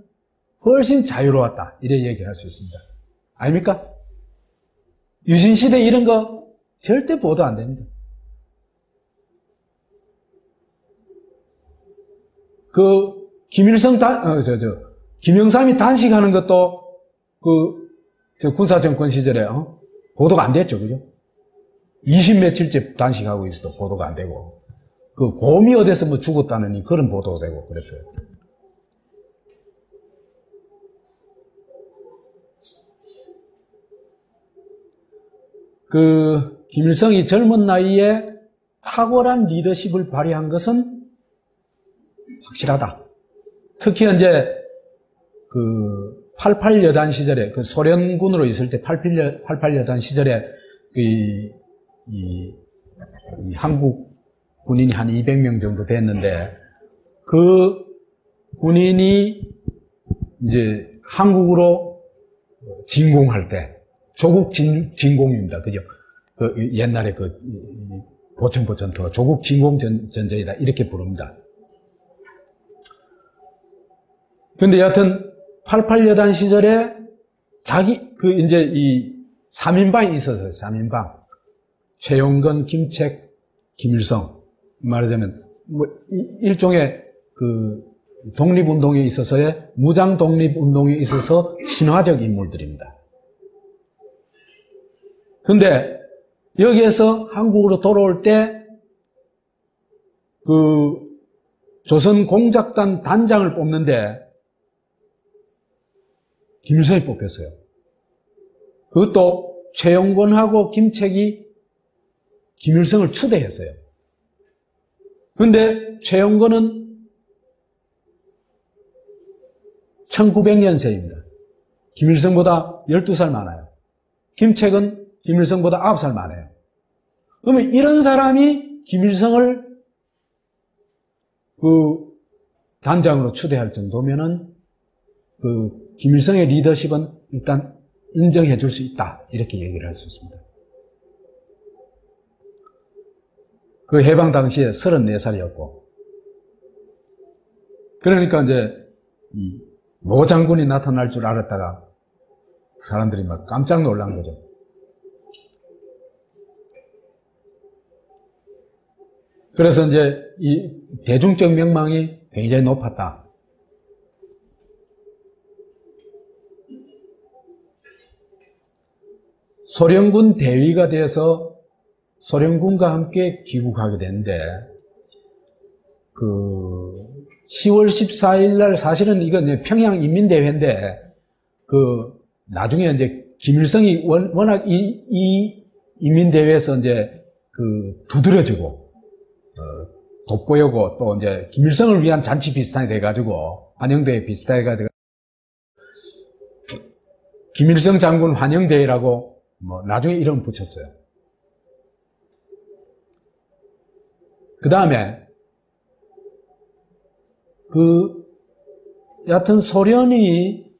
훨씬 자유로웠다, 이래 얘기할 수 있습니다. 아닙니까? 유신시대 이런 거 절대 보도 안 됩니다. 김영삼이 단식하는 것도 군사정권 시절에 보도가 안 됐죠, 그죠? 20며칠째 단식하고 있어도 보도가 안 되고, 곰이 어디서 죽었다느니 그런 보도가 되고 그랬어요. 김일성이 젊은 나이에 탁월한 리더십을 발휘한 것은 확실하다. 특히 이제 88 여단 시절에 소련군으로 있을 때 88 여단 시절에 한국 군인이 한 200명 정도 됐는데 그 군인이 이제 한국으로 진공할 때 조국 진공입니다. 그죠? 옛날에 보천포 전투가 조국 진공 전쟁이다 이렇게 부릅니다. 근데 여하튼 88 여단 시절에 이제 이 3인방이 있었어요. 3인방. 최용건, 김책, 김일성. 말하자면 일종의 독립운동에 있어서의 무장 독립운동에 있어서 신화적 인물들입니다. 근데 여기에서 한국으로 돌아올 때 조선 공작단 단장을 뽑는데 김일성이 뽑혔어요. 그것도 최용건하고 김책이 김일성을 추대했어요. 근데 최용건은 1900년생입니다. 김일성보다 12살 많아요. 김책은 김일성보다 9살 많아요. 그러면 이런 사람이 김일성을 단장으로 추대할 정도면은 김일성의 리더십은 일단 인정해 줄 수 있다. 이렇게 얘기를 할 수 있습니다. 해방 당시에 34살이었고. 그러니까 이제 모 장군이 나타날 줄 알았다가 사람들이 막 깜짝 놀란 거죠. 그래서 이제 이 대중적 명망이 굉장히 높았다. 소련군 대위가 돼서 소련군과 함께 귀국하게 되는데 10월 14일 날 사실은 이건 평양 인민대회인데 나중에 이제 김일성이 워낙 이 인민대회에서 이제 두드러지고 돋보이고 또 이제 김일성을 위한 잔치 비슷하게 돼가지고 환영대회 비슷하게 돼가지고 김일성 장군 환영대회라고 나중에 이름 붙였어요. 그 다음에 여하튼 소련이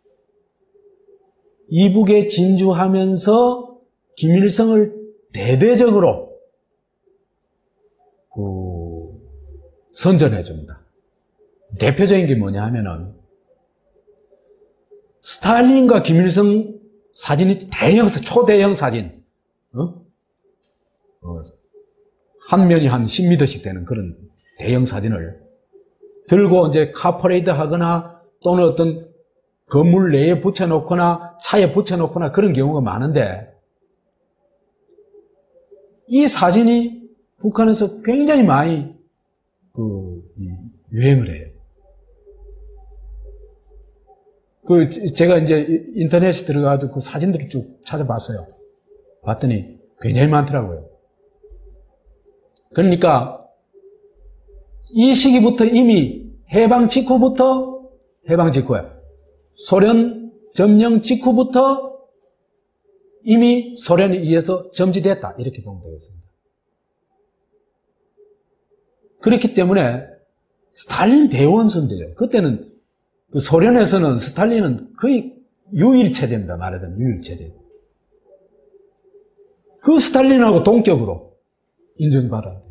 이북에 진주하면서 김일성을 대대적으로 선전해 줍니다. 대표적인 게 뭐냐 하면은 스탈린과 김일성 사진이 초대형 사진, 한 면이 한 10m씩 되는 그런 대형 사진을 들고 이제 카퍼레이드 하거나 또는 어떤 건물 내에 붙여놓거나 차에 붙여놓거나 그런 경우가 많은데 이 사진이 북한에서 굉장히 많이 유행을 해요. 제가 이제 인터넷에 들어가서 그 사진들을 쭉 찾아봤어요. 봤더니 굉장히 많더라고요. 그러니까 이 시기부터 이미 해방 직후야. 소련 점령 직후부터 이미 소련에 의해서 점지됐다. 이렇게 보면 되겠습니다. 그렇기 때문에 스탈린 대원선대요. 그때는 소련에서는 스탈린은 거의 유일체제입니다. 말하자면 유일체제. 그 스탈린하고 동격으로 인정받아야 돼요.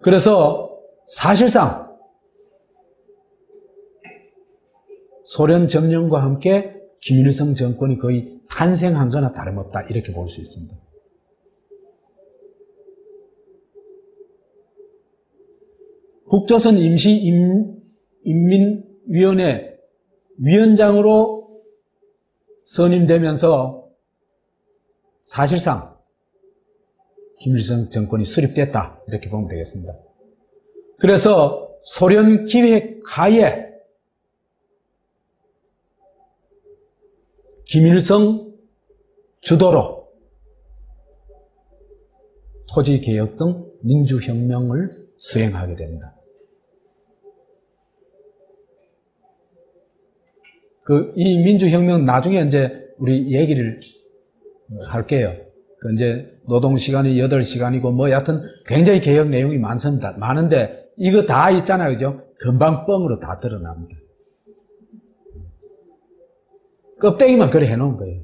그래서 사실상 소련 점령과 함께 김일성 정권이 거의 탄생한 거나 다름없다. 이렇게 볼 수 있습니다. 북조선 임시인민위원회 위원장으로 선임되면서 사실상 김일성 정권이 수립됐다. 이렇게 보면 되겠습니다. 그래서 소련 기획 하에 김일성 주도로 토지개혁 등 민주혁명을 수행하게 됩니다. 이 민주혁명 나중에 이제 우리 얘기를 할게요. 이제 노동시간이 8시간이고 뭐 여하튼 굉장히 개혁 내용이 많습니다. 많은데 이거 다 있잖아요. 그죠? 금방 뻥으로 다 드러납니다. 껍데기만 그래 해놓은 거예요.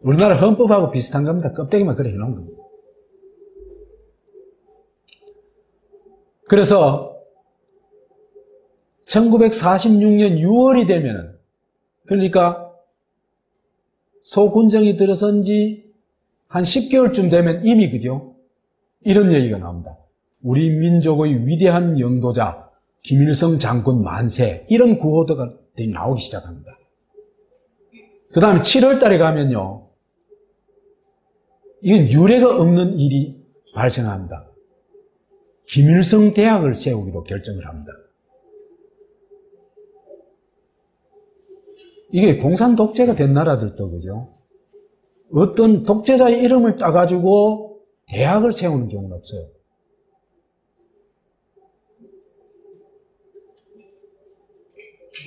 우리나라 헌법하고 비슷한 겁니다. 껍데기만 그래 해놓은 겁니다. 그래서 1946년 6월이 되면은, 그러니까 소군정이 들어선 지 한 10개월쯤 되면 이미 그죠? 이런 얘기가 나옵니다. 우리 민족의 위대한 영도자 김일성 장군 만세, 이런 구호들이 나오기 시작합니다. 그 다음에 7월 달에 가면요, 이건 유례가 없는 일이 발생합니다. 김일성 대학을 세우기로 결정을 합니다. 이게 공산 독재가 된 나라들도 그죠? 어떤 독재자의 이름을 따가지고 대학을 세우는 경우는 없어요.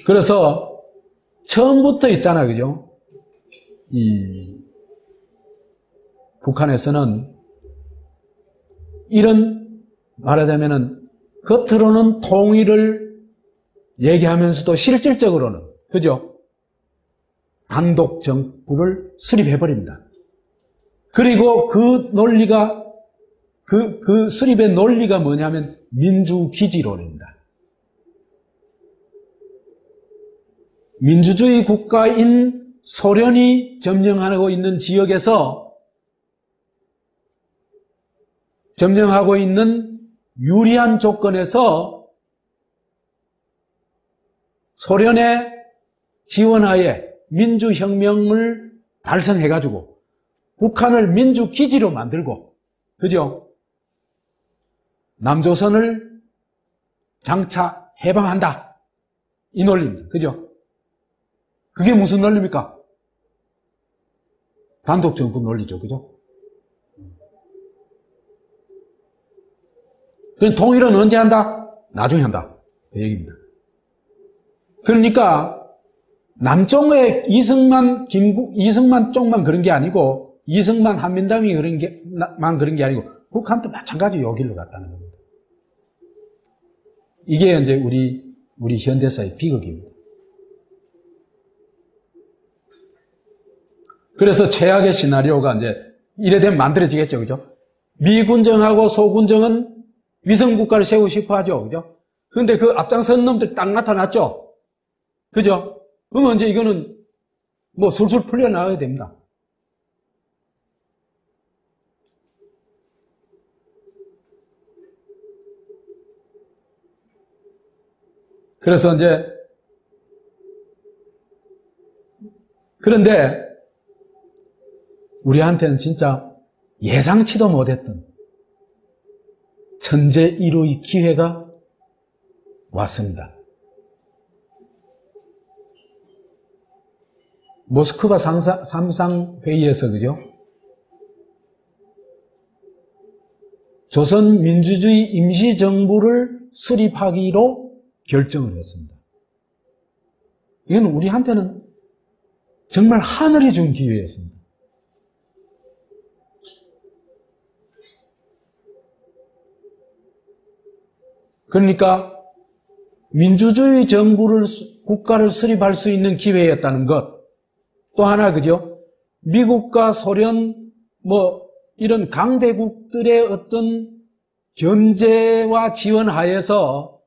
그래서 처음부터 있잖아요, 그죠? 북한에서는 이런, 말하자면은 겉으로는 통일을 얘기하면서도 실질적으로는, 그죠? 단독 정부를 수립해버립니다. 그리고 그 논리가, 그 수립의 논리가 뭐냐면 민주기지론입니다. 민주주의 국가인 소련이 점령하고 있는 지역에서 점령하고 있는 유리한 조건에서 소련의 지원하에 민주혁명을 달성해가지고 북한을 민주기지로 만들고, 그죠? 남조선을 장차 해방한다. 이 논리입니다. 그죠? 그게 무슨 논리입니까? 단독정부 논리죠. 그죠? 그럼 통일은 언제 한다? 나중에 한다. 그 얘기입니다. 그러니까 남쪽의 이승만 쪽만 그런 게 아니고, 이승만 한민당이 그런 게 아니고, 북한도 마찬가지 요 길로 갔다는 겁니다. 이게 이제 우리 현대사의 비극입니다. 그래서 최악의 시나리오가 이제 이래 되면 만들어지겠죠, 그죠? 미군정하고 소군정은 위성국가를 세우고 싶어 하죠, 그죠? 그런데 그 앞장선 놈들 딱 나타났죠? 그죠? 그러면 이제 이거는 뭐 술술 풀려나가야 됩니다. 그래서 이제, 그런데 우리한테는 진짜 예상치도 못했던 천재 1호의 기회가 왔습니다. 모스크바 삼상회의에서, 그죠? 조선민주주의 임시정부를 수립하기로 결정을 했습니다. 이건 우리한테는 정말 하늘이 준 기회였습니다. 그러니까 민주주의 정부를, 국가를 수립할 수 있는 기회였다는 것. 또 하나, 그죠? 미국과 소련, 이런 강대국들의 어떤 견제와 지원 하에서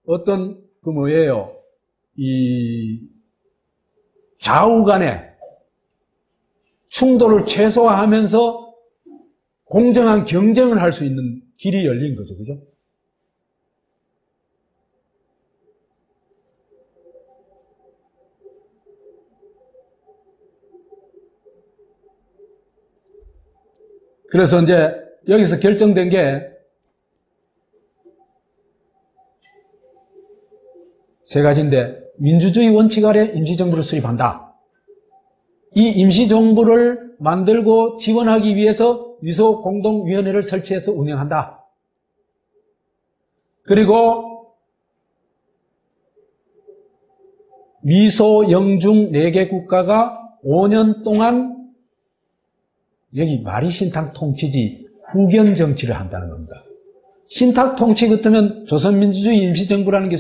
어떤, 좌우 간의 충돌을 최소화하면서 공정한 경쟁을 할 수 있는 길이 열린 거죠. 그죠? 그래서 이제 여기서 결정된 게 세 가지인데, 민주주의 원칙 아래 임시정부를 수립한다. 이 임시정부를 만들고 지원하기 위해서 위소공동위원회를 설치해서 운영한다. 그리고 위소 영중 4개 국가가 5년 동안, 여기 말이 신탁 통치지 후견 정치를 한다는 겁니다. 신탁 통치 같으면 조선민주주의 임시정부라는 게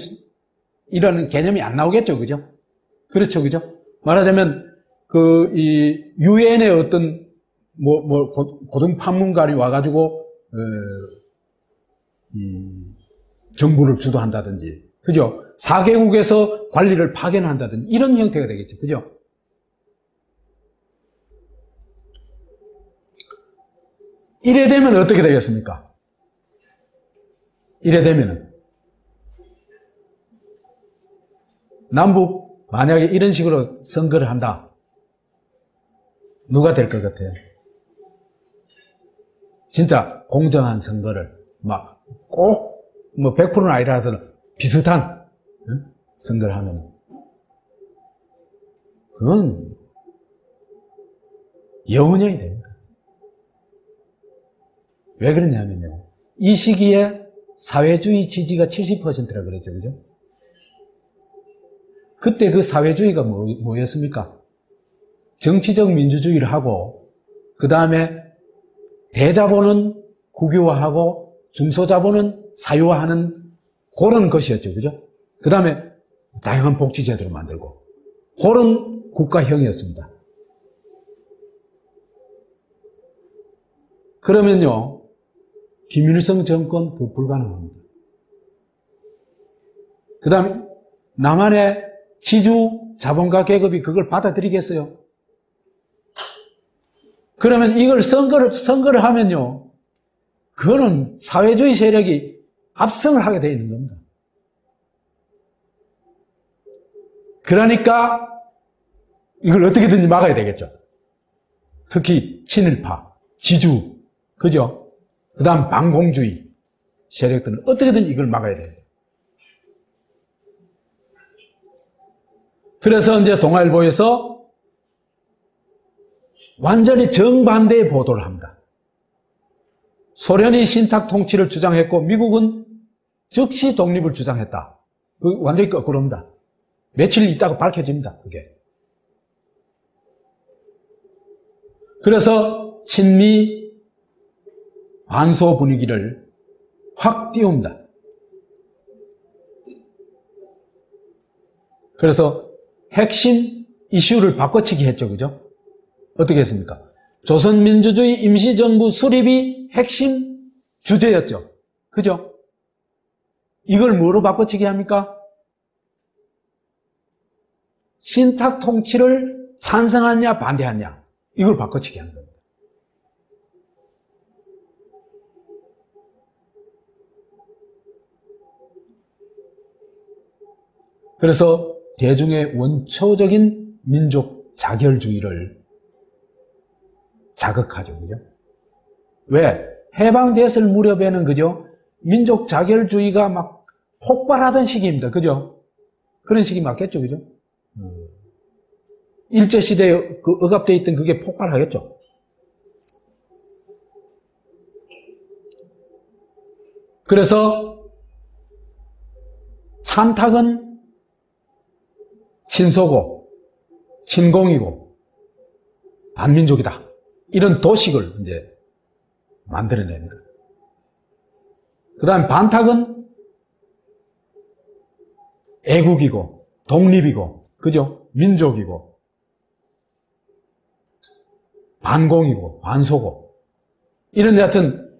이런 개념이 안 나오겠죠, 그죠? 그렇죠, 그죠? 말하자면 이 유엔의 어떤 고등 판문관이 와가지고 정부를 주도한다든지, 그죠? 4개국에서 관리를 파견한다든지 이런 형태가 되겠죠, 그죠? 이래 되면 어떻게 되겠습니까? 이래 되면은 남북 만약에 이런 식으로 선거를 한다. 누가 될 것 같아요? 진짜 공정한 선거를 막 꼭 100%는 아니라도 비슷한 선거를 하면 그건 여운형이 됩니다. 왜 그러냐면요. 이 시기에 사회주의 지지가 70%라 그랬죠, 그죠? 그때 그 사회주의가 뭐였습니까? 정치적 민주주의를 하고, 그 다음에 대자본은 국유화하고, 중소자본은 사유화하는 그런 것이었죠, 그죠? 그 다음에 다양한 복지제도를 만들고, 그런 국가형이었습니다. 그러면요, 김일성 정권 그 불가능합니다. 그 다음에 남한의 지주 자본가 계급이 그걸 받아들이겠어요? 그러면 이걸 선거를 하면요, 그거는 사회주의 세력이 압승을 하게 되어 있는 겁니다. 그러니까 이걸 어떻게든지 막아야 되겠죠. 특히 친일파, 지주, 그죠? 그 다음 반공주의 세력들은 어떻게든 이걸 막아야 돼요. 그래서 이제 동아일보에서 완전히 정반대의 보도를 합니다. 소련이 신탁 통치를 주장했고 미국은 즉시 독립을 주장했다. 완전히 거꾸로입니다. 며칠 있다가 밝혀집니다. 그게. 그래서 친미 반소 분위기를 확 띄웁니다. 그래서 핵심 이슈를 바꿔치기 했죠, 그죠? 어떻게 했습니까? 조선민주주의 임시정부 수립이 핵심 주제였죠. 그죠? 이걸 뭐로 바꿔치기 합니까? 신탁 통치를 찬성하냐 반대하냐, 이걸 바꿔치기 하는 겁니다. 그래서 대중의 원초적인 민족 자결주의를 자극하죠, 그죠? 왜? 해방됐을 무렵에는, 그죠? 민족 자결주의가 막 폭발하던 시기입니다, 그죠? 그런 시기 맞겠죠, 그죠? 일제시대에 그 억압되어 있던 그게 폭발하겠죠. 그래서 찬탁은 친소고, 친공이고, 반민족이다. 이런 도식을 이제 만들어냅니다. 그 다음에 반탁은 애국이고, 독립이고, 그죠? 민족이고, 반공이고, 반소고, 이런 여하튼,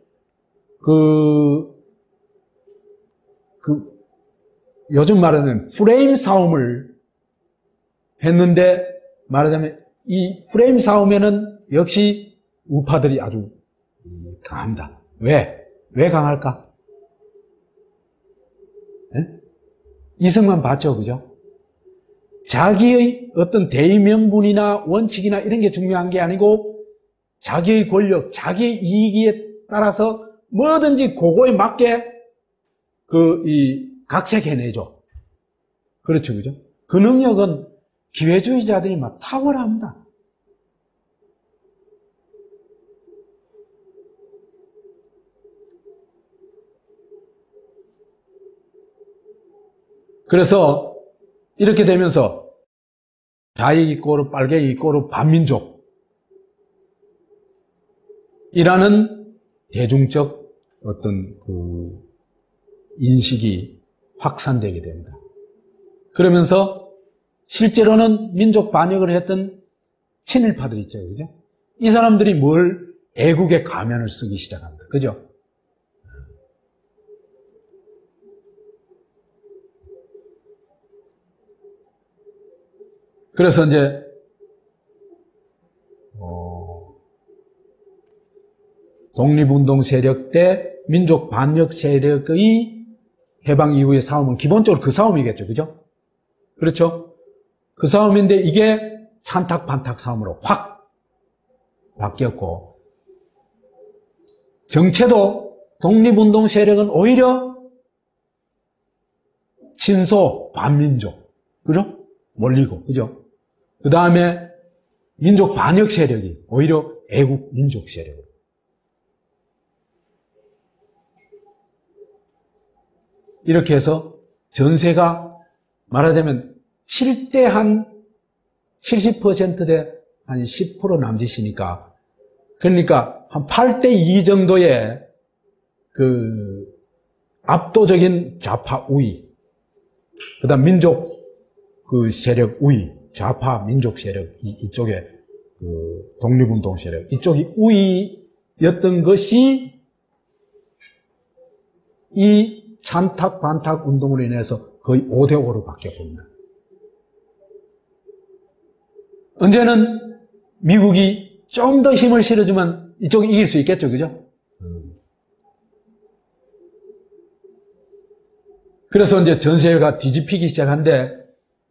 요즘 말하는 프레임 싸움을 했는데, 말하자면 이 프레임 싸움에는 역시 우파들이 아주 강합니다. 왜? 왜 강할까? 네? 이승만 봤죠, 그죠? 자기의 어떤 대의명분이나 원칙이나 이런 게 중요한 게 아니고 자기의 권력, 자기의 이익에 따라서 뭐든지 그거에 맞게 각색해내죠. 그렇죠, 그죠? 그 능력은 기회주의자들이 막 탁월합니다. 그래서 이렇게 되면서 좌익 이꼬르 빨갱이 이꼬르 반민족이라는 대중적 어떤 그 인식이 확산되게 됩니다. 그러면서 실제로는 민족 반역을 했던 친일파들 있죠, 그죠? 이 사람들이 뭘 애국의 가면을 쓰기 시작합니다. 그죠? 그래서 이제 독립운동 세력 대 민족 반역 세력의 해방 이후의 싸움은 기본적으로 그 싸움이겠죠, 그죠? 그렇죠? 그 싸움인데 이게 찬탁 반탁 싸움으로 확 바뀌었고, 정체도 독립운동 세력은 오히려 친소 반민족, 그죠? 몰리고, 그죠? 그 다음에 민족 반역 세력이 오히려 애국 민족 세력으로. 이렇게 해서 전세가 말하자면 7대 한 70%대 한 10% 남짓이니까, 그러니까 한 8대 2 정도의 그 압도적인 좌파 우위, 그 다음 민족 그 세력 우위, 좌파 민족 세력, 이쪽에 그 독립운동 세력, 이쪽이 우위였던 것이 이 찬탁 반탁 운동으로 인해서 거의 5대 5로 바뀌어버립니다. 언제는 미국이 좀 더 힘을 실어주면 이쪽이 이길 수 있겠죠, 그죠? 그래서 이제 전세가 뒤집히기 시작한데,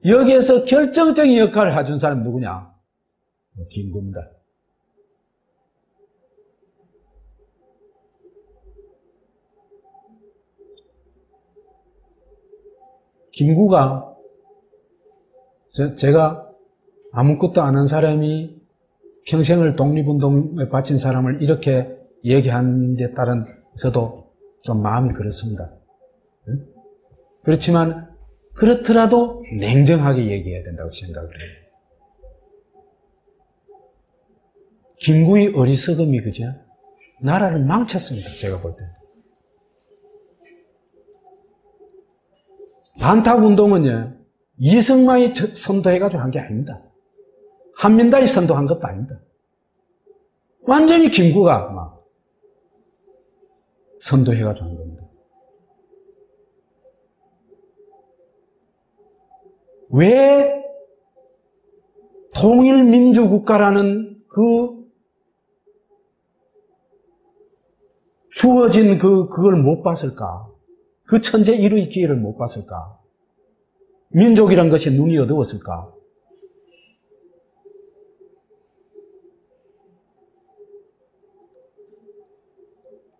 여기에서 결정적인 역할을 해준 사람이 누구냐? 김구입니다. 김구가 제가 아무것도 안 한 사람이 평생을 독립운동에 바친 사람을 이렇게 얘기하는 데 따른 저도 좀 마음이 그렇습니다. 그렇지만 그렇더라도 냉정하게 얘기해야 된다고 생각을 해요. 김구의 어리석음이 그죠? 나라를 망쳤습니다. 제가 볼 때. 반탁운동은요, 이승만이 선도해가지고 한 게 아닙니다. 한민달이 선도한 것도 아닙니다. 완전히 김구가 막 선도해가지고 한 겁니다. 왜 통일민주국가라는 그 주어진 그걸 못 봤을까? 그 천재 일의 기회를 못 봤을까? 민족이란 것이 눈이 어두웠을까?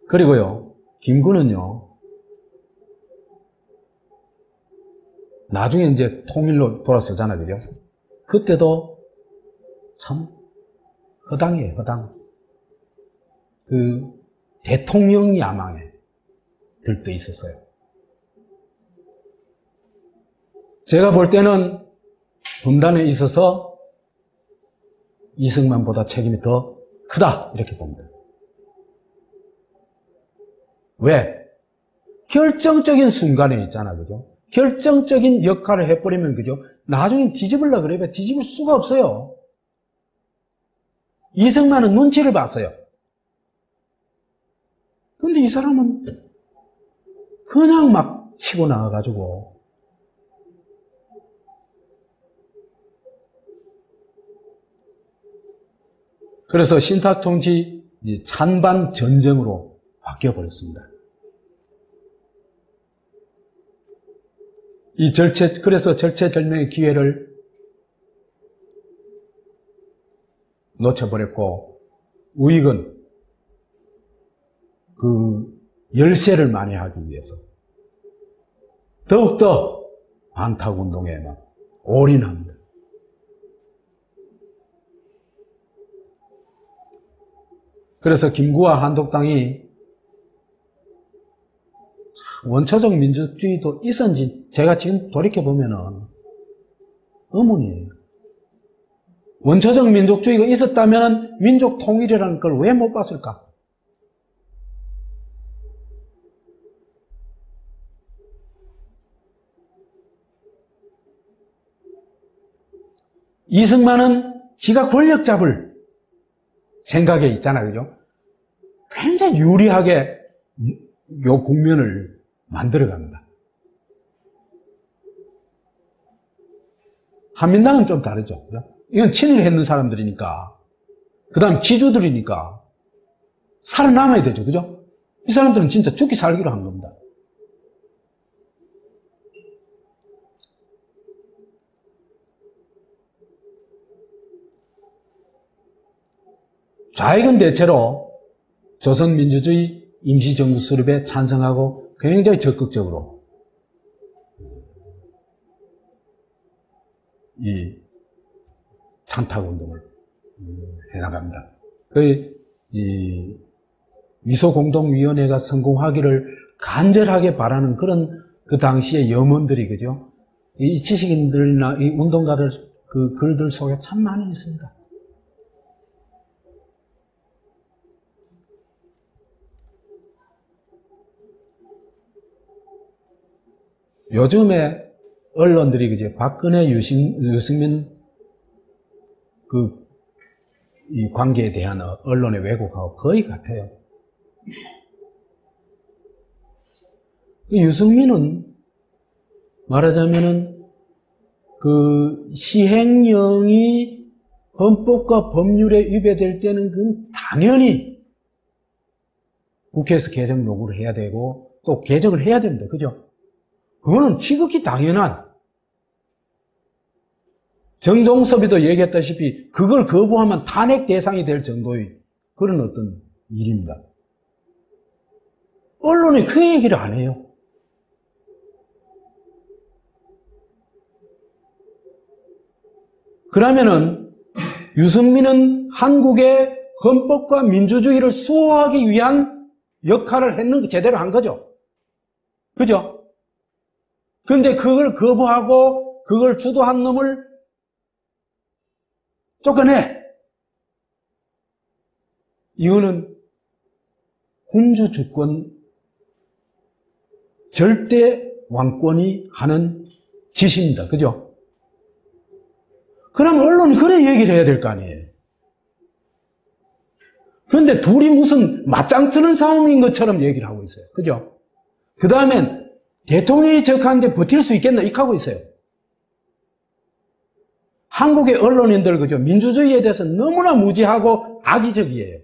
그리고요, 김구는요, 나중에 이제 통일로 돌아서잖아요, 그죠? 그때도 참 허당이에요, 허당. 그 대통령 야망에 들떠 있었어요. 제가 볼 때는 분단에 있어서 이승만보다 책임이 더 크다, 이렇게 봅니다. 왜? 결정적인 순간에 있잖아, 그죠? 결정적인 역할을 해버리면, 그죠? 나중에 뒤집으려고 그래요. 뒤집을 수가 없어요. 이승만은 눈치를 봤어요. 근데 이 사람은 그냥 막 치고 나와가지고, 그래서 신탁정치 찬반 전쟁으로 바뀌어버렸습니다. 그래서 절체절명의 기회를 놓쳐버렸고, 우익은 그 열세를 만회하기 위해서 더욱더 반탁운동에 막 올인합니다. 그래서 김구와 한독당이 원초적 민주주의도 있었는지 제가 지금 돌이켜보면은 의문이에요. 원초적 민족주의가 있었다면 민족 통일이라는 걸 왜 못 봤을까? 이승만은 지가 권력 잡을 생각에 있잖아, 그죠? 굉장히 유리하게 요 국면을 만들어갑니다. 한민당은 좀 다르죠, 그죠? 이건 친일했는 사람들이니까, 그 다음 지주들이니까 살아남아야 되죠, 그죠? 이 사람들은 진짜 죽기 살기로 한 겁니다. 좌익은 대체로 조선민주주의 임시정부 수립에 찬성하고 굉장히 적극적으로 이 찬탁운동을 해나갑니다. 이 미소공동위원회가 성공하기를 간절하게 바라는 그런 그 당시의 염원들이, 그죠? 이 지식인들이나 이 운동가들 그 글들 속에 참 많이 있습니다. 요즘에 언론들이 그제 박근혜 유승민 이 관계에 대한 언론의 왜곡하고 거의 같아요. 유승민은 말하자면은 그 시행령이 헌법과 법률에 위배될 때는 그건 당연히 국회에서 개정 요구를 해야 되고 또 개정을 해야 됩니다. 그죠? 그거는 지극히 당연한, 정종섭이도 얘기했다시피 그걸 거부하면 탄핵 대상이 될 정도의 그런 어떤 일입니다. 언론이 그 얘기를 안 해요. 그러면은 유승민은 한국의 헌법과 민주주의를 수호하기 위한 역할을 했는 거 제대로 한 거죠. 그죠? 그런데 그걸 거부하고 그걸 주도한 놈을 쫓아내. 이거는 군주 주권 절대 왕권이 하는 짓입니다. 그죠? 그럼 언론이 그래 얘기를 해야 될 거 아니에요. 그런데 둘이 무슨 맞짱 뜨는 싸움인 것처럼 얘기를 하고 있어요. 그죠? 그 다음엔 대통령이 적하는데 버틸 수 있겠나? 이렇게 하고 있어요. 한국의 언론인들, 그죠? 민주주의에 대해서 너무나 무지하고 악의적이에요.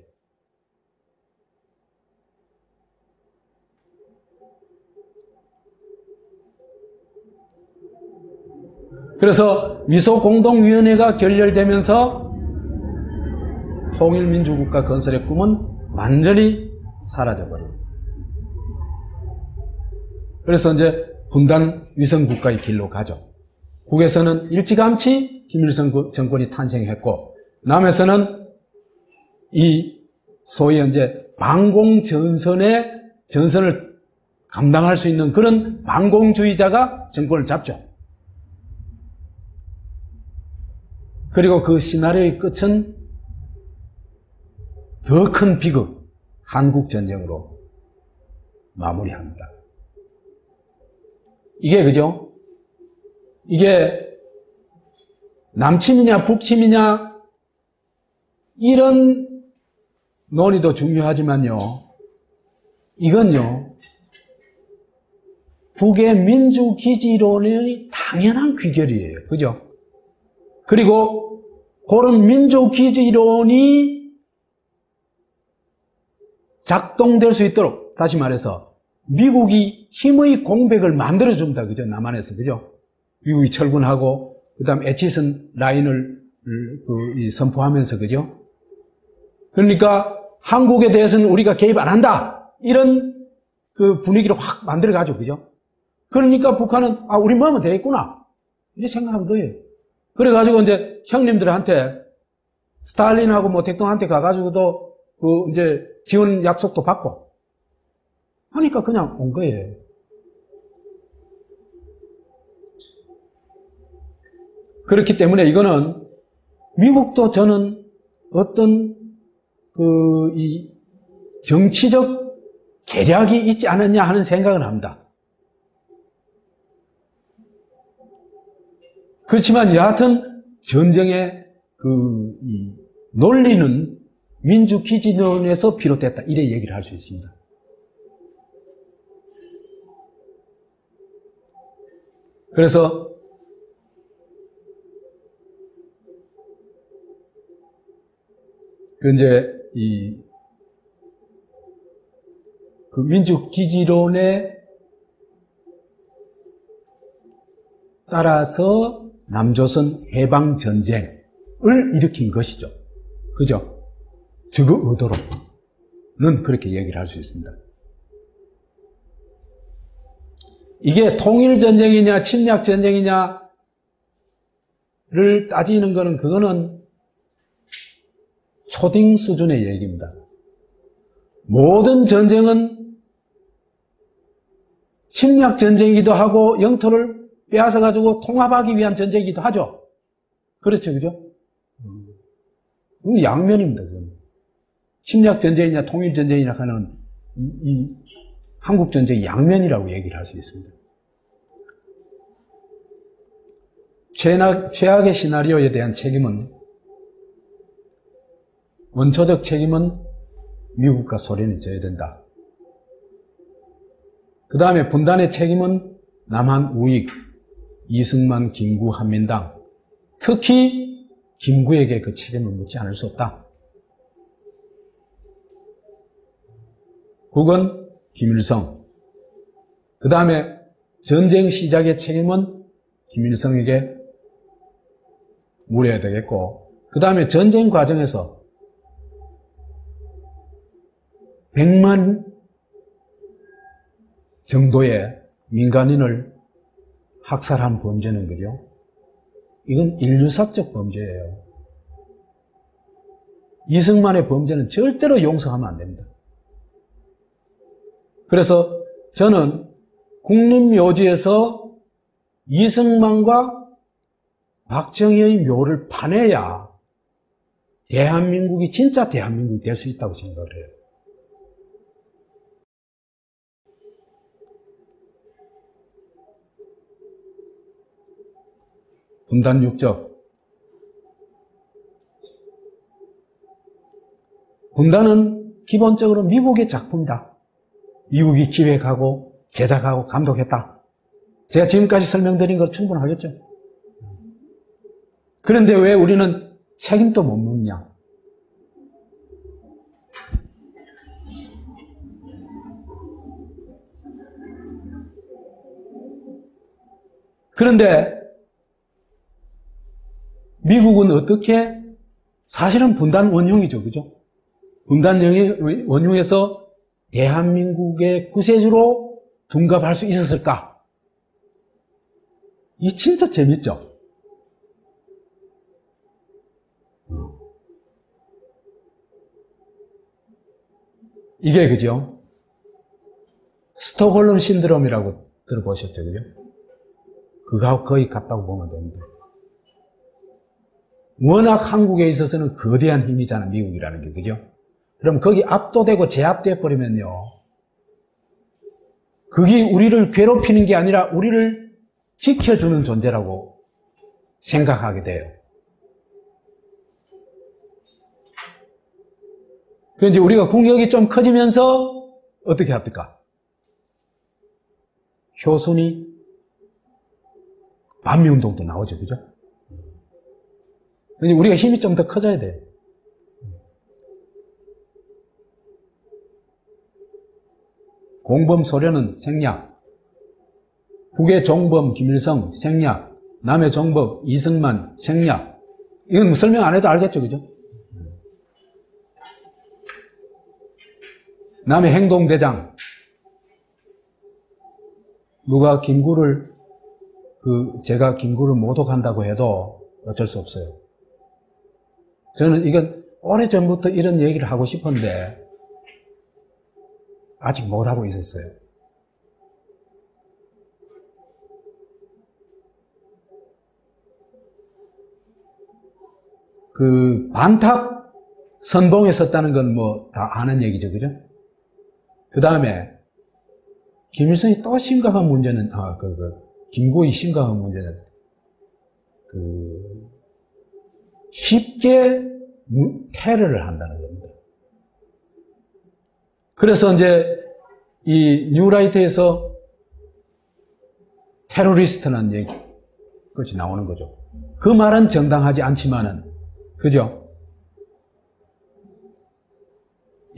그래서 미소공동위원회가 결렬되면서 통일민주국가 건설의 꿈은 완전히 사라져버립니다. 그래서 이제 분단 위성국가의 길로 가죠. 북에서는 일찌감치 김일성 정권이 탄생했고, 남에서는 이 소위 이제 전선을 감당할 수 있는 그런 반공주의자가 정권을 잡죠. 그리고 그 시나리오의 끝은 더 큰 비극, 한국전쟁으로 마무리합니다. 이게, 그죠? 이게 남침이냐 북침이냐 이런 논의도 중요하지만요, 이건요 북의 민주기지론의 당연한 귀결이에요. 그죠? 그리고 그런 민주기지론이 작동될 수 있도록, 다시 말해서 미국이 힘의 공백을 만들어줍니다. 그죠? 남한에서. 그죠? 미국이 철군하고, 그 다음 에치슨 라인을 선포하면서, 그죠? 그러니까 한국에 대해서는 우리가 개입 안 한다. 이런 그 분위기를 확 만들어가죠. 그죠? 그러니까 북한은, 아, 우리 뭐 하면 되겠구나. 이제 생각하는 거예요. 그래가지고 이제 형님들한테, 스탈린하고 뭐 대통령한테 가가지고도 이제 지원 약속도 받고 하니까 그냥 온 거예요. 그렇기 때문에 이거는 미국도 저는 어떤 이 정치적 계략이 있지 않았냐 하는 생각을 합니다. 그렇지만 여하튼 전쟁의 이 논리는 민주기진론에서 비롯됐다. 이래 얘기를 할 수 있습니다. 그래서 이제 그 민주기지론에 따라서 남조선 해방전쟁을 일으킨 것이죠. 그죠? 저 의도로는 그렇게 얘기를 할 수 있습니다. 이게 통일전쟁이냐 침략전쟁이냐를 따지는 거는 그거는 초딩 수준의 얘기입니다. 모든 전쟁은 침략전쟁이기도 하고 영토를 빼앗아가지고 통합하기 위한 전쟁이기도 하죠. 그렇죠, 그죠? 양면입니다, 그건. 침략전쟁이냐 통일전쟁이냐 하는 이 한국전쟁의 양면이라고 얘기를 할 수 있습니다. 최악의 시나리오에 대한 책임은, 원초적 책임은 미국과 소련이 져야 된다. 그 다음에 분단의 책임은 남한 우익, 이승만, 김구, 한민당, 특히 김구에게 그 책임을 묻지 않을 수 없다. 국은 김일성. 그 다음에 전쟁 시작의 책임은 김일성에게 물어야 되겠고, 그 다음에 전쟁 과정에서 100만 정도의 민간인을 학살한 범죄는 그죠? 이건 인류사적 범죄예요. 이승만의 범죄는 절대로 용서하면 안 됩니다. 그래서 저는 국립묘지에서 이승만과 박정희의 묘를 파내야 대한민국이 진짜 대한민국이 될 수 있다고 생각을 해요. 분단 육적. 분단은 기본적으로 미국의 작품이다. 미국이 기획하고 제작하고 감독했다. 제가 지금까지 설명드린 것 충분하겠죠? 그런데 왜 우리는 책임도 못 묻냐? 그런데 미국은 어떻게? 사실은 분단 원흉이죠, 그죠? 분단 원흉에서 대한민국의 구세주로 둔갑할 수 있었을까? 이 진짜 재밌죠? 이게 그죠? 스톡홀름 신드롬이라고 들어보셨죠, 그죠? 그거하고 거의 같다고 보면 됩니다. 워낙 한국에 있어서는 거대한 힘이잖아, 미국이라는 게, 그죠? 그럼 거기 압도되고 제압돼 버리면요, 그게 우리를 괴롭히는 게 아니라 우리를 지켜주는 존재라고 생각하게 돼요. 그래서 이제 우리가 국력이 좀 커지면서 어떻게 합니까? 효순이 반미운동도 나오죠, 그죠? 우리가 힘이 좀 더 커져야 돼요. 공범 소련은 생략, 북의 종범 김일성 생략, 남의 종범 이승만 생략. 이건 설명 안 해도 알겠죠, 그죠? 남의 행동대장 누가 제가 김구를 모독한다고 해도 어쩔 수 없어요. 저는 이건 오래전부터 이런 얘기를 하고 싶은데 아직 못하고 있었어요. 반탁 선봉에 섰다는 건 뭐 다 아는 얘기죠, 그죠? 그 다음에 김일성이 또 심각한 문제는 김구의 심각한 문제는 쉽게 테러를 한다는 겁니다. 그래서 이제 이 뉴라이트에서 테러리스트라는 얘기 그것이 나오는 거죠. 그 말은 정당하지 않지만은 그죠?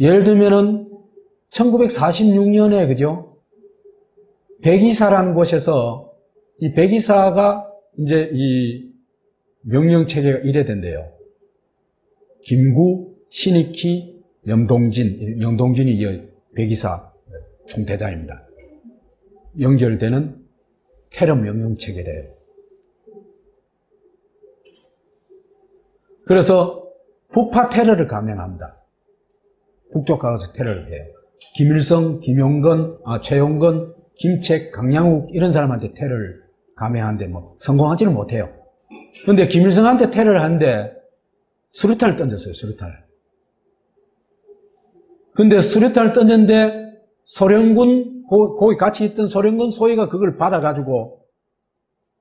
예를 들면은 1946년에 그죠? 백이사라는 곳에서 이 백이사가 이제 이 명령체계가 이래 된대요. 김구, 신익희, 영동진이 백이사 총대장입니다. 연결되는 테러 명령체계래요. 그래서 북파 테러를 감행합니다. 북쪽 가서 테러를 해요. 김일성, 김용건, 최용건, 김책, 강양욱 이런 사람한테 테러를 감행하는데 뭐 성공하지는 못해요. 그런데 김일성한테 테러를 하는데 수류탄을 던졌어요. 수류탄을. 근데 수류탄을 던졌는데 소련군 거기 같이 있던 소련군 소위가 그걸 받아가지고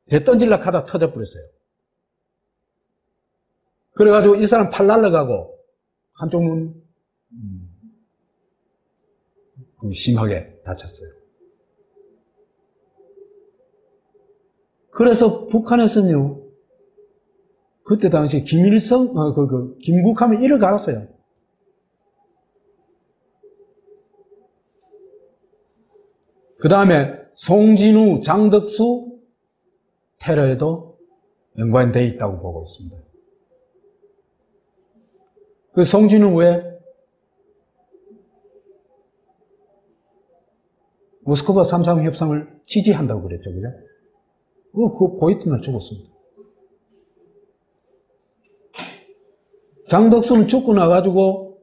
대던질락 하다 터져버렸어요. 그래가지고 이 사람 팔 날라가고 한쪽 눈 심하게 다쳤어요. 그래서 북한에서는요, 그때 당시 김일성, 김국하면 이를 갈았어요. 그 다음에 송진우, 장덕수 테러에도 연관되어 있다고 보고 있습니다. 그 송진우 왜? 모스크바 3.3 협상을 지지한다고 그랬죠, 그죠? 그 포인트만 죽었습니다. 장덕수는 죽고 나가지고,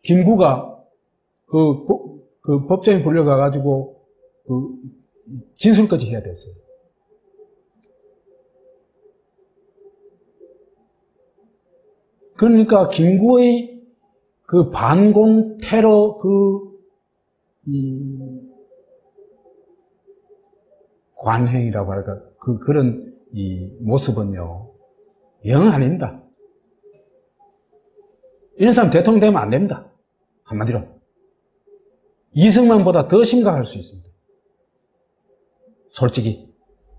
김구가, 법정에 불려가가지고, 진술까지 해야 됐어요. 그러니까, 김구의 반공 테러 관행이라고 할까, 그런 모습은요, 영 아닙니다. 이런 사람 대통령 되면 안 됩니다. 한마디로. 이승만보다 더 심각할 수 있습니다. 솔직히.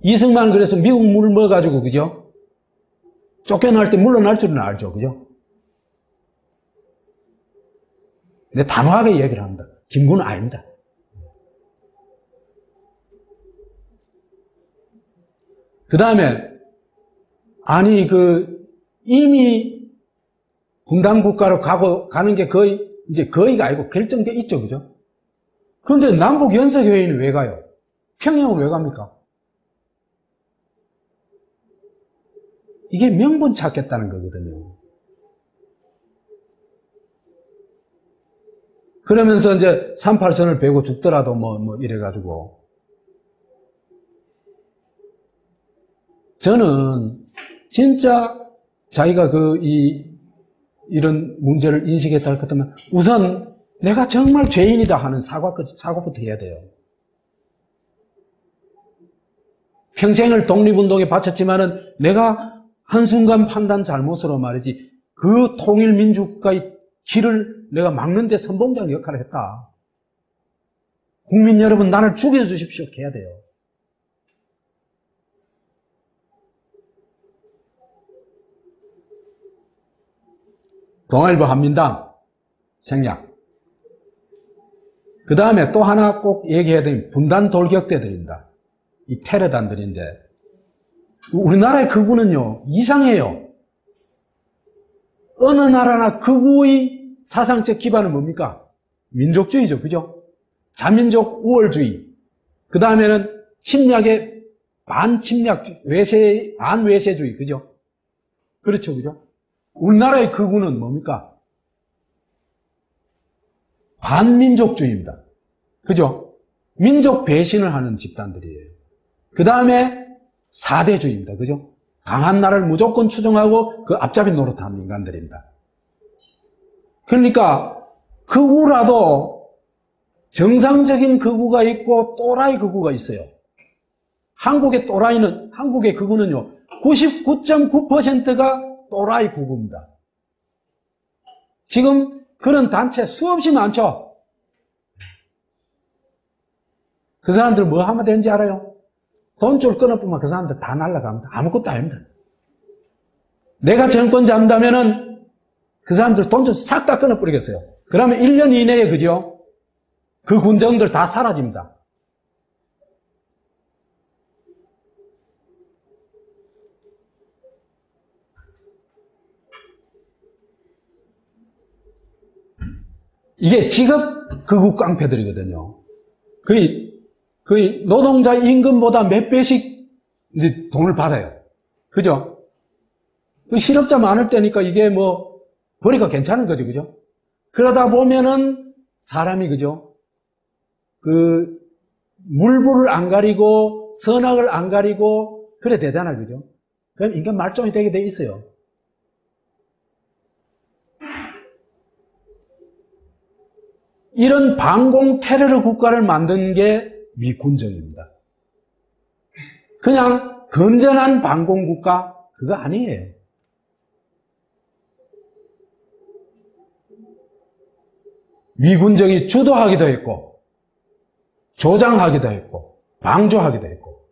이승만 그래서 미국 물 먹어가지고, 그죠? 쫓겨날 때 물러날 줄은 알죠, 그죠? 근데 단호하게 얘기를 합니다. 김구는 아닙니다. 그 다음에, 이미 분단국가로 가는 게 거의가 아니고 결정돼 있죠, 그죠? 그런데 남북연석회의는 왜 가요? 평양은 왜 갑니까? 이게 명분 찾겠다는 거거든요. 그러면서 이제 38선을 베고 죽더라도 이래가지고. 저는 진짜 자기가 이런 문제를 인식했다 할 것 같으면 우선 내가 정말 죄인이다 하는 사과부터 해야 돼요. 평생을 독립운동에 바쳤지만은 내가 한순간 판단 잘못으로 말이지 그 통일민주국가의 길을 내가 막는 데 선봉장 역할을 했다. 국민 여러분 나를 죽여주십시오 해야 돼요. 동아일보 한민당 생략. 그 다음에 또 하나 꼭 얘기해야 되는 분단 돌격대들입니다. 이 테러단들인데 우리나라의 극우는요 이상해요. 어느 나라나 극우의 사상적 기반은 뭡니까? 민족주의죠, 그죠? 자민족 우월주의, 그 다음에는 침략의 반침략, 반외세주의, 그죠? 그렇죠, 그죠? 우리나라의 극우는 뭡니까? 반민족주의입니다. 그죠? 민족 배신을 하는 집단들이에요. 그 다음에 사대주의입니다. 그죠? 강한 나라를 무조건 추종하고 그 앞잡이 노릇하는 인간들입니다. 그러니까 극우라도 정상적인 극우가 있고 또라이 극우가 있어요. 한국의 극우는요, 99.9%가 또라이 극우입니다. 지금 그런 단체 수없이 많죠? 그 사람들 뭐 하면 되는지 알아요? 돈줄 끊어보면 그 사람들 다 날아갑니다. 아무것도 아닙니다. 내가 정권 잡는다면은 그 사람들 돈줄 싹 다 끊어버리겠어요. 그러면 1년 이내에, 그죠? 그 군정들 다 사라집니다. 이게 직업 극우 깡패들이거든요. 거의 노동자 임금보다 몇 배씩 이제 돈을 받아요. 그죠? 그 실업자 많을 때니까 이게 뭐, 벌이가 괜찮은 거죠. 그죠? 그러다 보면은 사람이, 그죠? 그, 물불을 안 가리고, 선악을 안 가리고, 그래 되잖아요. 그죠? 그럼 인간 말종이 되게 돼 있어요. 이런 반공 테러르 국가를 만든 게 미군정입니다. 그냥 건전한 반공 국가 그거 아니에요. 미군정이 주도하기도 했고 조장하기도 했고 방조하기도 했고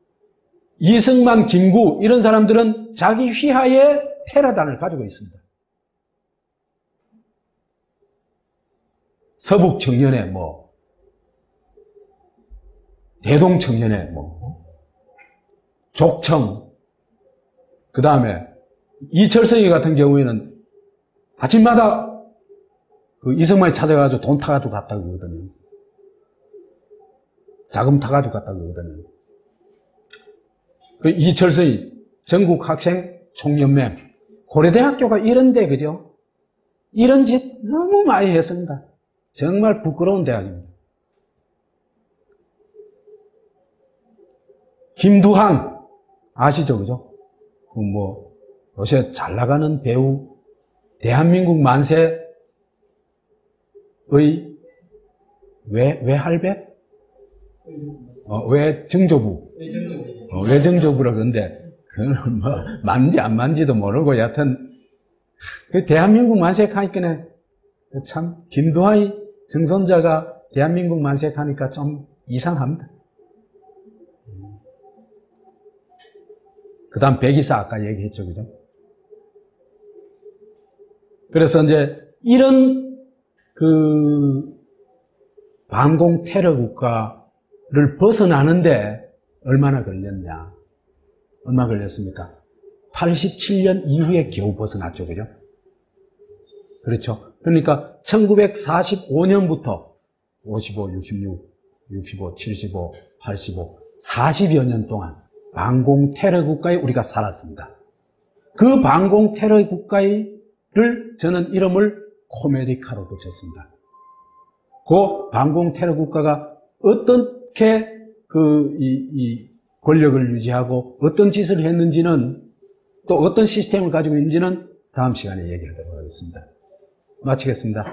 이승만, 김구 이런 사람들은 자기 휘하에 테러단을 가지고 있습니다. 서북 청년회, 뭐, 대동 청년회, 뭐, 족청, 그 다음에 이철성이 같은 경우에는 아침마다 그 이승만이 찾아가지고 돈 타가지고 갔다고 그러거든요. 자금 타가지고 갔다고 그러거든요. 그 이철성이 전국 학생 총연맹, 고려대학교가 이런데, 그죠? 이런 짓 너무 많이 했습니다. 정말 부끄러운 대학입니다. 김두한 아시죠, 그죠? 그 뭐 요새 잘 나가는 배우, 대한민국 만세의 외할배, 외정조부, 외정조부라 그러는데 그건 뭐 맞는지 안 맞는지도 모르고 여하튼 그 대한민국 만세 하니까 참 김두한이 정선자가 대한민국 만세 하니까 좀 이상합니다. 그 다음 백이사 아까 얘기했죠, 그죠? 그래서 이제 이런 그 반공 테러 국가를 벗어나는데 얼마나 걸렸냐? 얼마 걸렸습니까? 87년 이후에 겨우 벗어났죠, 그죠? 그렇죠. 그러니까 1945년부터 55, 66, 65, 75, 85, 40여 년 동안 반공 테러 국가에 우리가 살았습니다. 그 반공 테러 국가를 저는 이름을 코메디카로 붙였습니다. 그 반공 테러 국가가 어떻게 이 권력을 유지하고 어떤 짓을 했는지는 또 어떤 시스템을 가지고 있는지는 다음 시간에 얘기하도록 하겠습니다. 마치겠습니다.